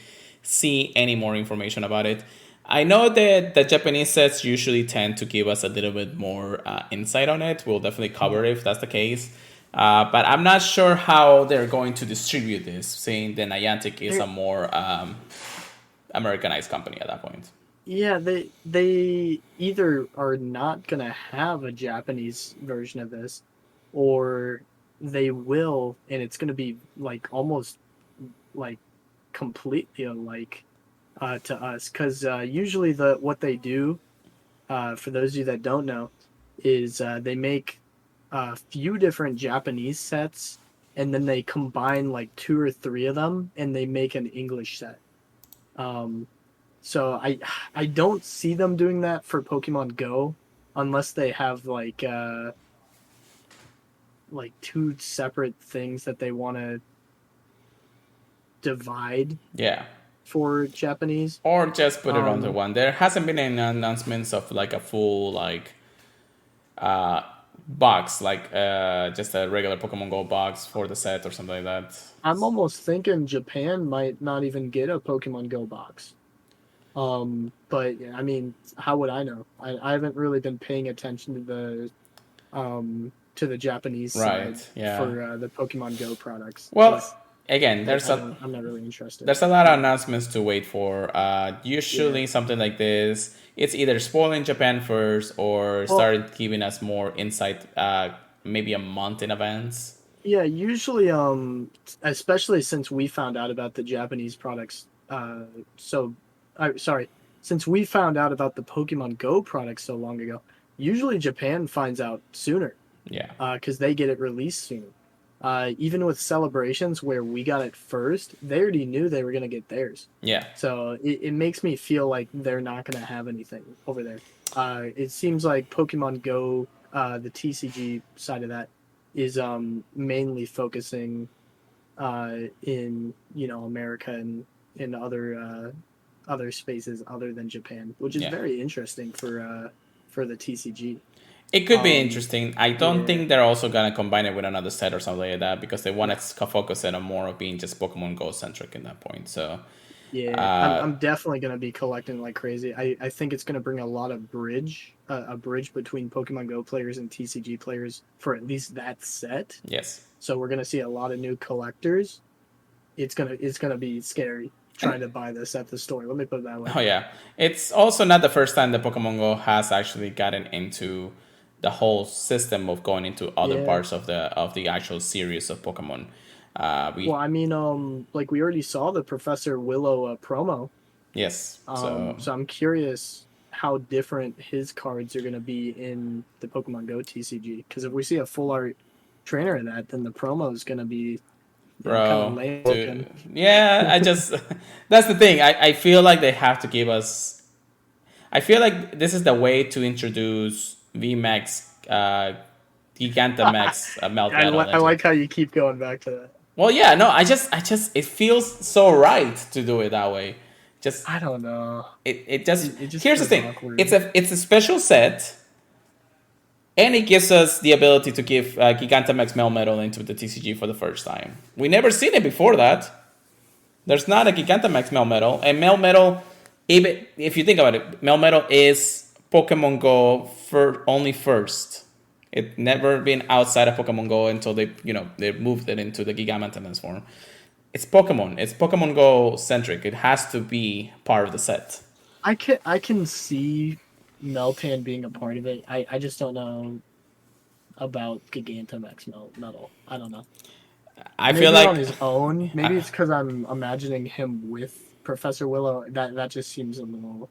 see any more information about it. I know that the Japanese sets usually tend to give us a little bit more insight on it. We'll definitely cover it if that's the case. But I'm not sure how they're going to distribute this, seeing that Niantic is a more Americanized company at that point. Yeah, they either are not gonna have a Japanese version of this, or they will, and it's gonna be like almost like completely alike to us. Because usually what they do, for those of you that don't know, is they make a few different Japanese sets, and then they combine like 2 or 3 of them, and they make an English set. So I don't see them doing that for Pokemon Go unless they have like 2 separate things that they want to divide. Yeah. For Japanese. Or just put it under one. There hasn't been any announcements of like a full box, like just a regular Pokemon Go box for the set or something like that. I'm almost thinking Japan might not even get a Pokemon Go box. But I mean, how would I know? I haven't really been paying attention to the Japanese side for the Pokemon Go products. Well, again, I'm not really interested. There's a lot of announcements to wait for. Usually something like this, it's either spoiling Japan first or started giving us more insight maybe a month in advance. Yeah, usually especially since we found out about the Japanese products since we found out about the Pokemon Go products so long ago, usually Japan finds out sooner. Yeah. Because they get it released sooner. Even with Celebrations, where we got it first, they already knew they were going to get theirs. Yeah. So it makes me feel like they're not going to have anything over there. It seems like Pokemon Go, the TCG side of that, is mainly focusing in America and in other spaces other than Japan, which is very interesting for the TCG. It could be interesting. I don't think they're also going to combine it with another set or something like that because they want to focus it on more of being just Pokemon Go centric in that point. So I'm definitely going to be collecting like crazy. I think it's going to bring a lot of a bridge between Pokemon Go players and TCG players for at least that set. Yes. So we're going to see a lot of new collectors. It's gonna be scary trying to buy this at the store. Let me put it that way. Oh yeah, it's also not the first time that Pokemon Go has actually gotten into the whole system of going into other parts of the actual series of Pokemon. Like we already saw the Professor Willow promo. Yes. So I'm curious how different his cards are going to be in the Pokemon Go TCG. Because if we see a full art trainer of that, then the promo is going to be bro. Dude. Yeah, that's the thing. I feel like they have to give us. I feel like this is the way to introduce VMAX, Gigantamax Meltdown. I like how you keep going back to that. Well, yeah, no, I just, it feels so right to do it that way. I don't know. It just here's the thing. Awkward. It's a special set, and it gives us the ability to give Gigantamax Melmetal into the TCG for the first time. We never seen it before that. There's not a Gigantamax Melmetal, and Melmetal, even if you think about it, Melmetal is Pokemon Go only first. It never been outside of Pokemon Go until they moved it into the Gigantamax form. It's Pokemon. It's Pokemon Go centric. It has to be part of the set. I can see Meltan being a part of it. I just don't know about Gigantamax Metal. I don't know. I feel Maybe on like his own. Maybe uh, it's because I'm imagining him with Professor Willow. That just seems a little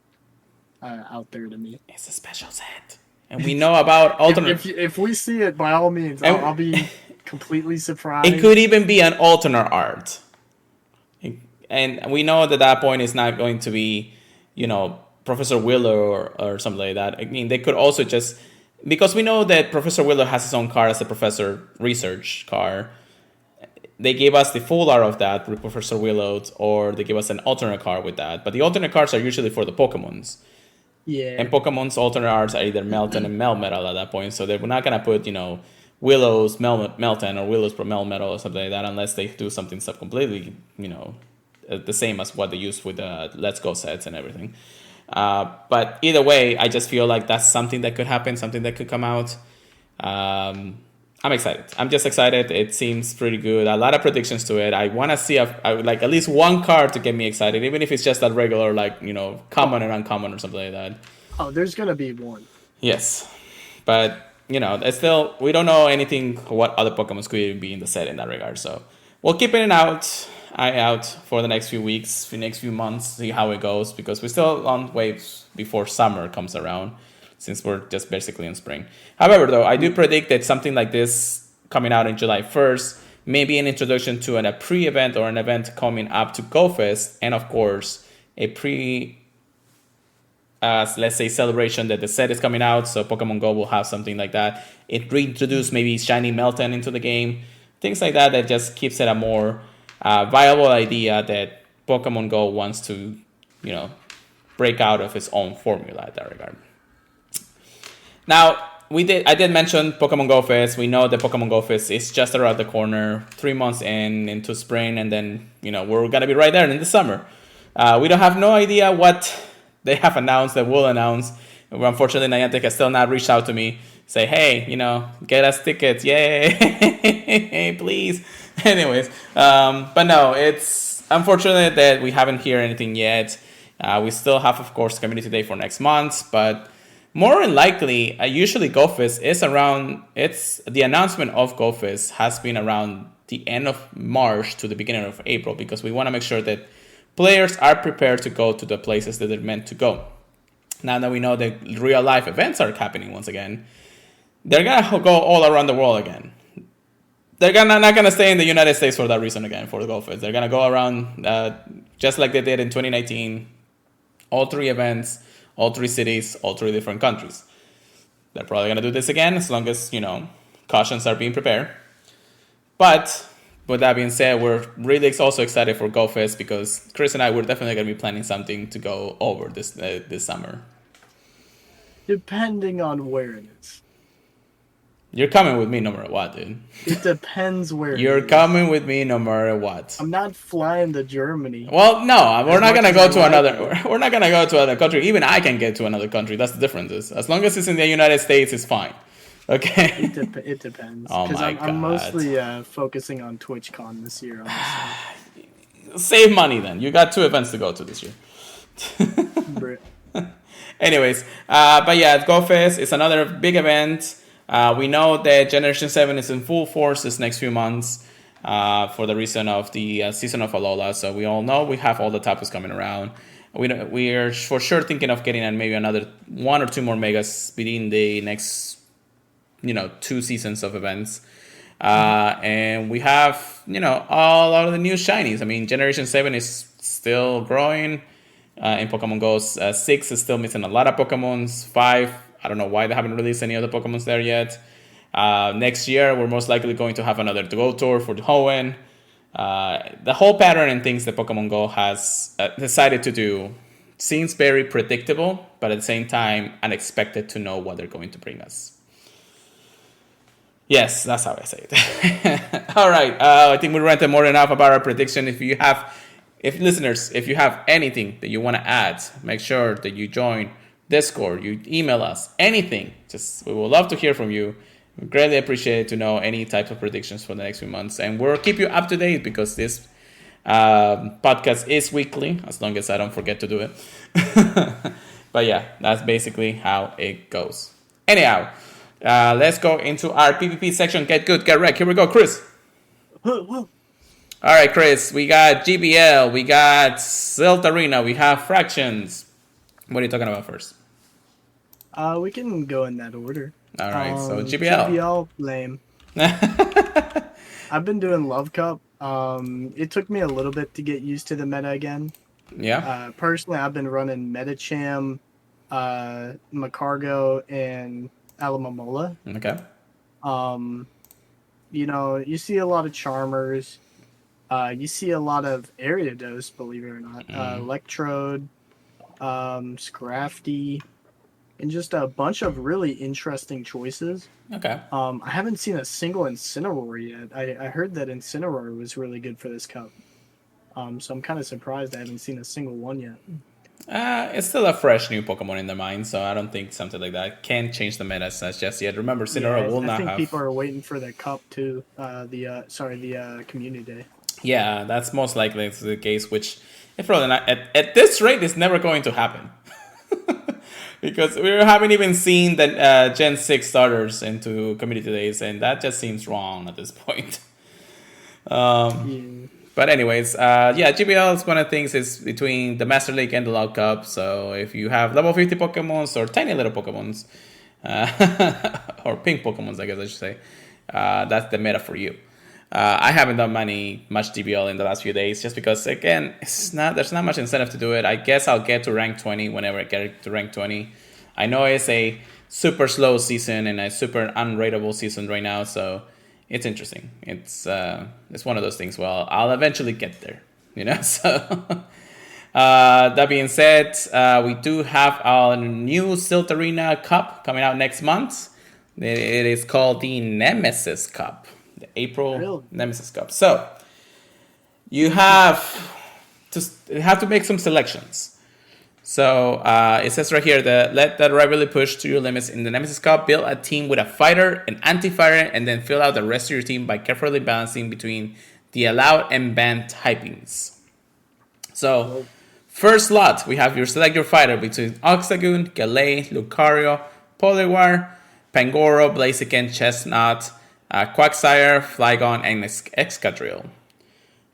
out there to me. it's a special set, and we know about alternate. If we see it, by all means, I'll And be completely it could surprised. even be an alternate art, and we know that that point is not going to be, Professor Willow or something like that. I mean, they could also just, because we know that Professor Willow has his own car as a professor research car. They gave us the full art of that with Professor Willow, or they give us an alternate car with that. But the alternate cards are usually for the Pokemons. Yeah. And Pokemon's alternate arts are either Melton and Melmetal at that point. So they're not going to put, Willow's Melton or Willow's Melmetal or something like that unless they do something completely, the same as what they use with the Let's Go sets and everything. But either way, I just feel like that's something that could happen, something that could come out. I'm excited. I'm just excited. It seems pretty good. A lot of predictions to it. I want to see like at least one card to get me excited, even if it's just that regular, common and uncommon or something like that. Oh, there's gonna be one. Yes, but it's still, we don't know anything what other Pokemon could even be in the set in that regard. So we'll keep an eye out for the next few weeks, the next few months, see how it goes, because we're still on waves before summer comes around, since we're just basically in spring. However, though, I do predict that something like this coming out in July 1st may be an introduction to a pre-event or an event coming up to GoFest, and of course, a let's say celebration that the set is coming out, so Pokemon Go will have something like that. It reintroduced maybe Shiny Melton into the game, things like that just keeps it a more viable idea that Pokemon Go wants to, break out of its own formula in that regard. Now, I did mention Pokemon Go Fest. We know that Pokemon Go Fest is just around the corner, 3 months into spring, and then, we're going to be right there in the summer. We don't have no idea what they have announced, that will announce. Unfortunately, Niantic has still not reached out to me, say, hey, get us tickets, yay, please. Anyways, but no, it's unfortunate that we haven't heard anything yet. We still have, of course, Community Day for next month, but more than likely, usually GoFest is around, the announcement of GoFest has been around the end of March to the beginning of April, because we want to make sure that players are prepared to go to the places that they're meant to go. Now that we know that real life events are happening once again, they're going to go all around the world again. They're not going to stay in the United States for that reason again, for the GoFest. They're going to go around just like they did in 2019, all 3 events, all 3 cities, all 3 different countries. They're probably going to do this again as long as, cautions are being prepared. But with that being said, we're really also excited for GoFest, because Chris and I, we're definitely going to be planning something to go over this summer. Depending on where it is. You're coming with me no matter what, dude. It depends where You're coming with me no matter what. I'm not flying to Germany. Well, no, we're not going to go to another. We're not going to go to another country. Even I can get to another country. That's the difference. As long as it's in the United States, it's fine. Okay. It depends. Oh my God. I'm mostly focusing on TwitchCon this year. Save money then. You got 2 events to go to this year. Anyways, but yeah, GoFest is another big event. We know that Generation 7 is in full force this next few months for the reason of the season of Alola. So we all know we have all the tapus coming around. We are for sure thinking of getting maybe another 1 or 2 more megas within the next 2 seasons of events. And we have, a lot of the new shinies. I mean, Generation 7 is still growing. In Pokemon Go, 6 is still missing a lot of Pokemons. 5, I don't know why they haven't released any other Pokemons there yet. Next year, we're most likely going to have another Go Tour for the Hoenn. The whole pattern and things that Pokemon Go has decided to do seems very predictable, but at the same time, unexpected to know what they're going to bring us. Yes, that's how I say it. All right, I think we ranted more than enough about our prediction. If listeners, if you have anything that you want to add, make sure that you join Discord, you email us, anything. We would love to hear from you. We greatly appreciate to know any types of predictions for the next few months, and we'll keep you up to date, because this podcast is weekly, as long as I don't forget to do it. But yeah, that's basically how it goes. Anyhow, let's go into our PvP section. Get good, get wrecked. Here we go, Chris. Whoa. All right, Chris. We got GBL. We got Silt Arena. We have Fractions. What are you talking about first? We can go in that order. All right, so GBL. GBL lame. I've been doing Love Cup. It took me a little bit to get used to the meta again. Yeah. Personally, I've been running Metacham, Macargo, and Alamamola. Okay. You see a lot of Charmers. You see a lot of Area Dose, believe it or not. Electrode, Scrafty, and just a bunch of really interesting choices. Okay. I haven't seen a single Incineroar yet. I heard that Incineroar was really good for this cup. So I'm kind of surprised I haven't seen a single one yet. It's still a fresh new Pokemon in their mind, so I don't think something like that can change the meta as just yet. Remember, Incineroar will not have. I think people are waiting for the cup too. The community day. Yeah, that's most likely the case. Which, if probably not, at this rate, it's never going to happen. Because we haven't even seen the Gen 6 starters into community days, and that just seems wrong at this point. But anyways, GBL is one of the things is between the Master League and the Log Cup. So if you have level 50 Pokemons or tiny little Pokemons, or pink Pokemons, I guess I should say, that's the meta for you. I haven't done much GBL in the last few days just because, again, there's not much incentive to do it. I guess I'll get to rank 20 whenever I get to rank 20. I know it's a super slow season and a super unrateable season right now, so it's interesting. It's one of those things. Well, I'll eventually get there, So that being said, we do have our new Silt Arena Cup coming out next month. It is called the Nemesis Cup. The April Nemesis Cup. So you have to make some selections. So it says right here that let that rivalry push to your limits in the Nemesis Cup. Build a team with a fighter, an anti-fighter, and then fill out the rest of your team by carefully balancing between the allowed and banned typings. So first slot, we have select your fighter between Oxagoon, Galay, Lucario, Poliwar, Pangoro, Blaziken, Chestnut, Quagsire, Flygon, and Excadrill.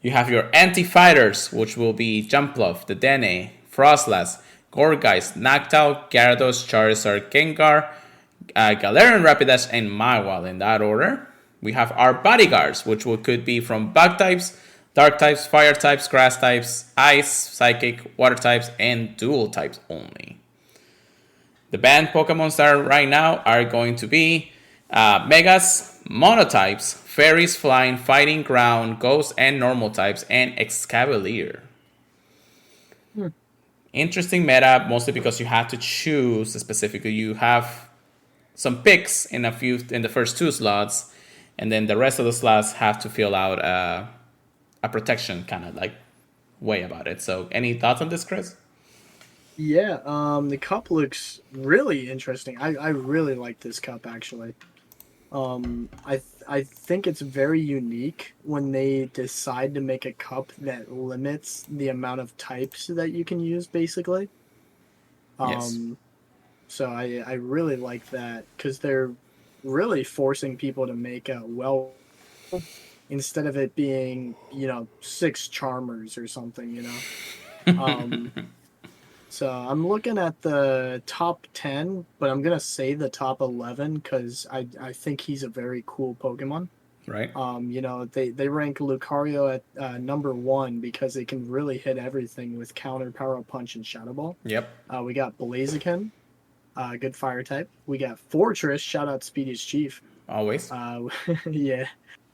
You have your anti-fighters, which will be Jumpluff, Dedenne, Frostlass, Gourgeist, Noctowl, Gyarados, Charizard, Gengar, Galarian Rapidash, and Mawile in that order. We have our bodyguards, which could be from bug types, dark types, fire types, grass types, ice, psychic, water types, and dual types only. The banned Pokemon that are right now are going to be Megas, Monotypes, Fairies, Flying, Fighting, Ground, Ghost, and Normal types, and Excavalier. Interesting meta, mostly because you have to choose specifically. You have some picks in the first two slots, and then the rest of the slots have to fill out a protection kind of like way about it. So, any thoughts on this, Chris? Yeah, the cup looks really interesting. I really like this cup actually. I think it's very unique when they decide to make a cup that limits the amount of types that you can use, basically. Yes. So I really like that because they're really forcing people to make a instead of it being 6 Charmers or something. So I'm looking at the top 10, but I'm gonna say the top 11 because I think he's a very cool Pokemon. Right. They rank Lucario at number 1 because it can really hit everything with Counter, Power Punch, and Shadow Ball. Yep. We got Blaziken, good Fire type. We got Fortress, shout out Speedy's Chief. Always. Yeah.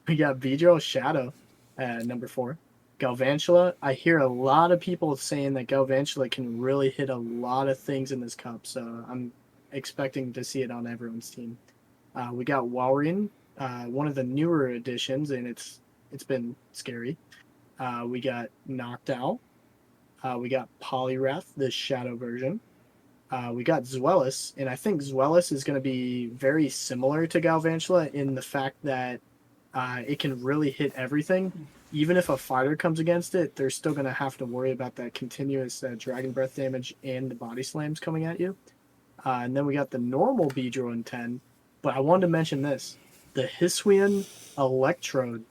We got Beedrill Shadow at number 4. Galvantula, I hear a lot of people saying that Galvantula can really hit a lot of things in this cup, so I'm expecting to see it on everyone's team. We got Walrein, one of the newer additions, and it's been scary. We got Noctowl. We got Poliwrath, the Shadow version. We got Zweilous, and I think Zweilous is going to be very similar to Galvantula in the fact that it can really hit everything. Even if a fighter comes against it, they're still going to have to worry about that continuous Dragon Breath damage and the body slams coming at you. And then we got the normal Beedrill in 10. But I wanted to mention this. The Hisuian Electrode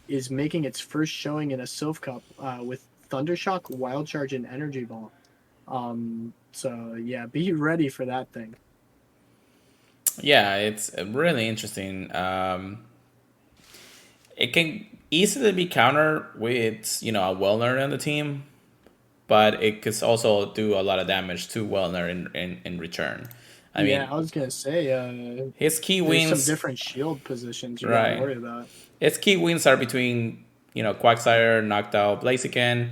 is making its first showing in a Sylph Cup with Thundershock, Wild Charge, and Energy Ball. So, yeah, be ready for that thing. Yeah, it's really interesting. It can easily be countered with, a Wellner on the team, but it could also do a lot of damage to Wellner in return. I Yeah, mean, I was going to say, his key there's some wins, different shield positions you got to right? worry about. His key wins are between, Quagsire, Noctowl, Blaziken,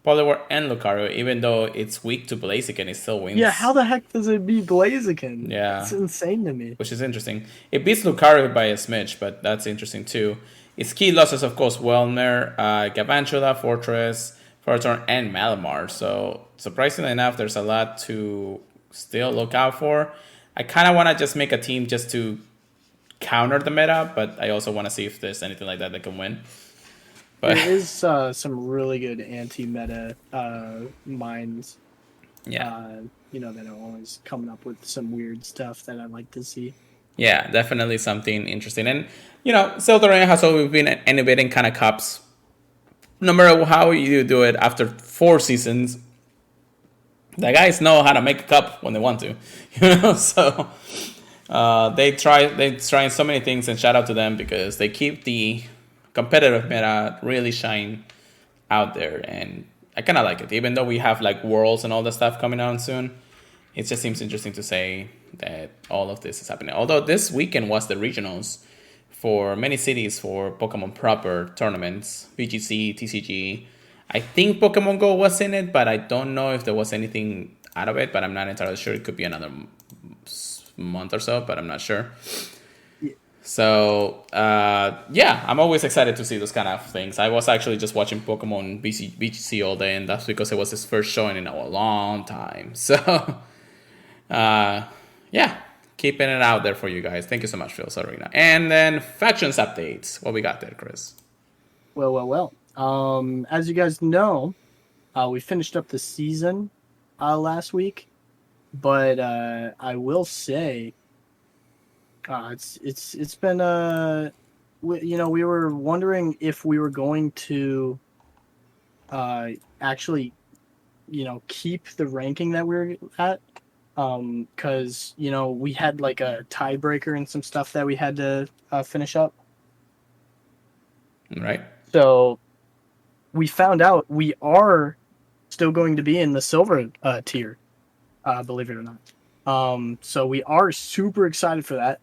Poliwhirl, and Lucario. Even though it's weak to Blaziken, it still Yeah, how wins. the heck does it beat Blaziken? It's Yeah, insane to me. which is interesting. It beats Lucario by a smidge, but that's interesting too. Its key losses, of course, Wellmer, Galvantula, Fortress, Ferrothorn, and Malamar. So, surprisingly enough, there's a lot to still look out for. I kind of want to just make a team just to counter the meta, but I also want to see if there's anything like that can win. But There is some really good anti-meta minds, yeah, that are always coming up with some weird stuff that I like to see. yeah, definitely something interesting. And Silverane has always been innovating kind of cups. No matter how you do it, after 4 seasons, the guys know how to make a cup when they want to, So they try so many things, and shout out to them because they keep the competitive meta really shine out there, and I kind of like it. Even though we have like Worlds and all that stuff coming out soon, it just seems interesting to say that all of this is happening. Although this weekend was the regionals for many cities for Pokemon proper tournaments, VGC, TCG. I think Pokemon Go was in it, but I don't know if there was anything out of it. But I'm not entirely sure. It could be another month or so, but I'm not sure. Yeah. So, yeah, I'm always excited to see those kind of things. I was actually just watching Pokemon BGC all day, and that's because it was his first showing in a long time. So, yeah, keeping it out there for you guys. Thank you so much, Phil Sarina. And then factions updates. What we got there, Chris? Well. As you guys know, we finished up the season last week, but I will say, it's been we were wondering if we were going to actually keep the ranking that we were at, because we had like a tiebreaker and some stuff that we had to finish up. Right. So we found out we are still going to be in the silver tier, believe it or not. So we are super excited for that.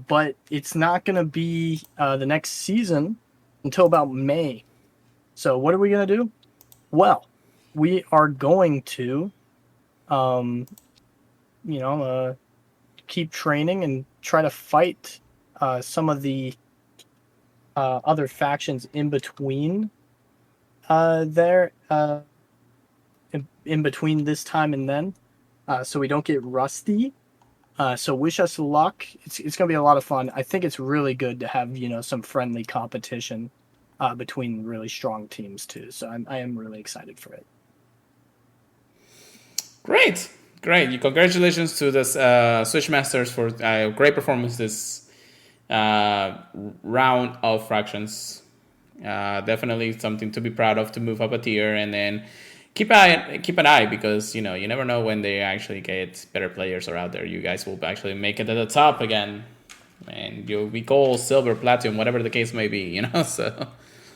But it's not going to be the next season until about May. So what are we going to do? Well, we are going to, keep training and try to fight some of the other factions in between there, in between this time and then, so we don't get rusty. So wish us luck. It's going to be a lot of fun. I think it's really good to have some friendly competition between really strong teams too. So I am really excited for it. Great. Congratulations to the Switch Masters for great performance this round of fractions. Definitely something to be proud of to move up a tier, and then keep an eye because you never know when they actually get better players are out there. You guys will actually make it to the top again, and you'll be gold, silver, platinum, whatever the case may be. So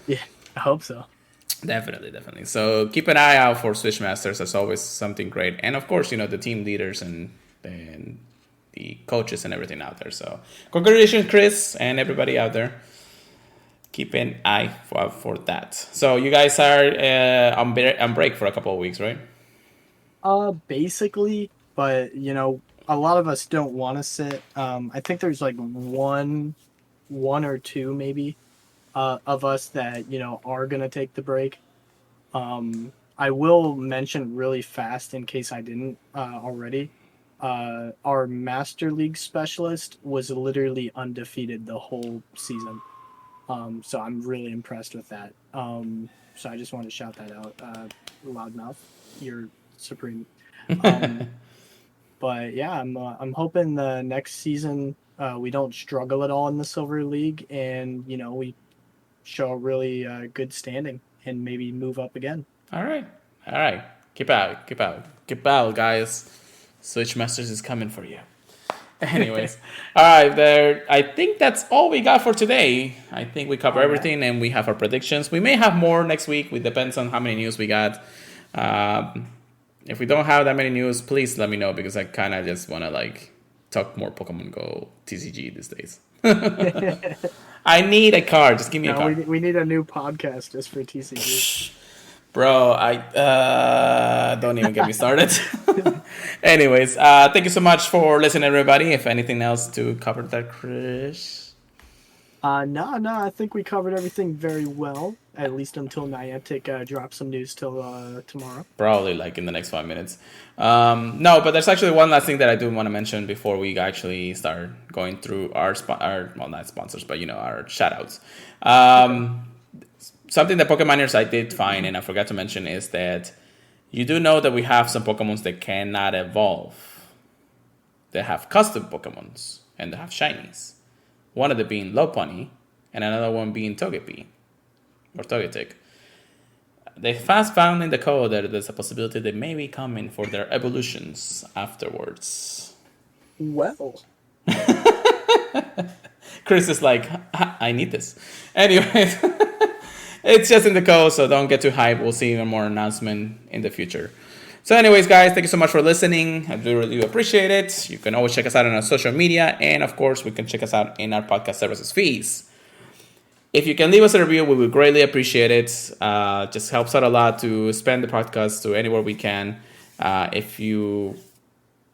Yeah, I hope so. definitely. So keep an eye out for Switch Masters. That's always something great, and of course, the team leaders and the coaches and everything out there. So congratulations, Chris, and everybody out there. Keep an eye for that. So you guys are on break for a couple of weeks, right? Basically, but a lot of us don't want to sit. I think there's like one or two maybe of us that are gonna take the break. I will mention really fast in case I didn't already. Our Master League specialist was literally undefeated the whole season. So I'm really impressed with that. So I just want to shout that out, loudmouth. You're supreme. Um, but yeah, I'm hoping the next season we don't struggle at all in the Silver League, and we show a really good standing and maybe move up again. All right. All right. Keep out. Keep out. Keep out, guys. Switch Masters is coming for you. Anyways, all right, there. I think that's all we got for today. I think we cover everything, and we have our predictions. We may have more next week. It depends on how many news we got. If we don't have that many news, please let me know, because I kind of just want to talk more Pokemon Go TCG these days. I need a card. Just give me a card. We need a new podcast just for TCG. Bro, I don't even get me started. Anyways, thank you so much for listening, everybody. If anything else to cover that, Chris? No, I think we covered everything very well, at least until Niantic drops some news till tomorrow. Probably in the next 5 minutes. No, but there's actually one last thing that I do want to mention before we actually start going through our not sponsors, but our shout-outs. Something that Pokemoners I did find, and I forgot to mention, is that you do know that we have some Pokemons that cannot evolve. They have custom Pokemons, and they have shinies. One of them being Lopunny, and another one being Togepi, or Togetic. They fast found in the code that there's a possibility they may be coming for their evolutions afterwards. Well. Chris is like, I need this. Anyways. It's just in the code, so don't get too hyped. We'll see even more announcement in the future. So anyways, guys, thank you so much for listening. I do really appreciate it. You can always check us out on our social media. And, of course, we can check us out in our podcast services feeds. If you can leave us a review, we would greatly appreciate it. Just helps out a lot to expand the podcast to anywhere we can. If you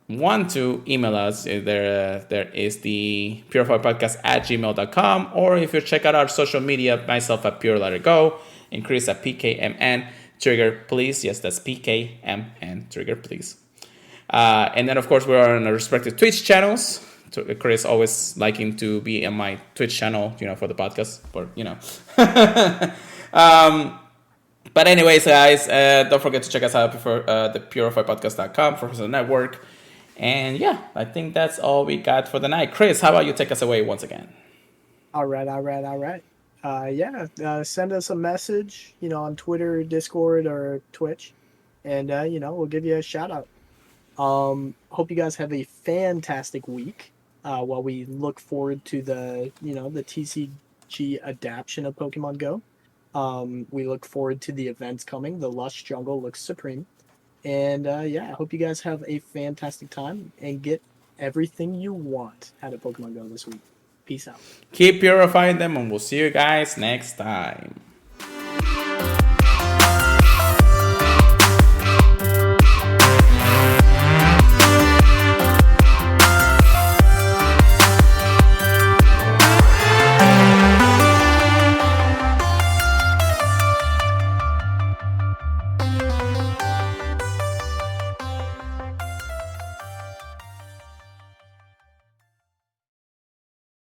want to email us, there is the Purified Podcast at gmail.com, or if you check out our social media, myself at Pure Let It Go, and Chris at PKMN Trigger Please. Yes, that's PKMN Trigger Please. And then, of course, we're on our respective Twitch channels. Chris always liking to be on my Twitch channel, for the podcast, but anyways, guys, don't forget to check us out for the purifiedpodcast.com for the network. And yeah, I think that's all we got for the night. Chris, how about you take us away once again? All right. Send us a message, on Twitter, Discord, or Twitch, and we'll give you a shout out. Hope you guys have a fantastic week. While we look forward to the TCG adaptation of Pokemon Go. We look forward to the events coming. The Lush Jungle looks supreme. And I hope you guys have a fantastic time and get everything you want out of Pokemon Go this week. Peace out. Keep purifying them, and we'll see you guys next time.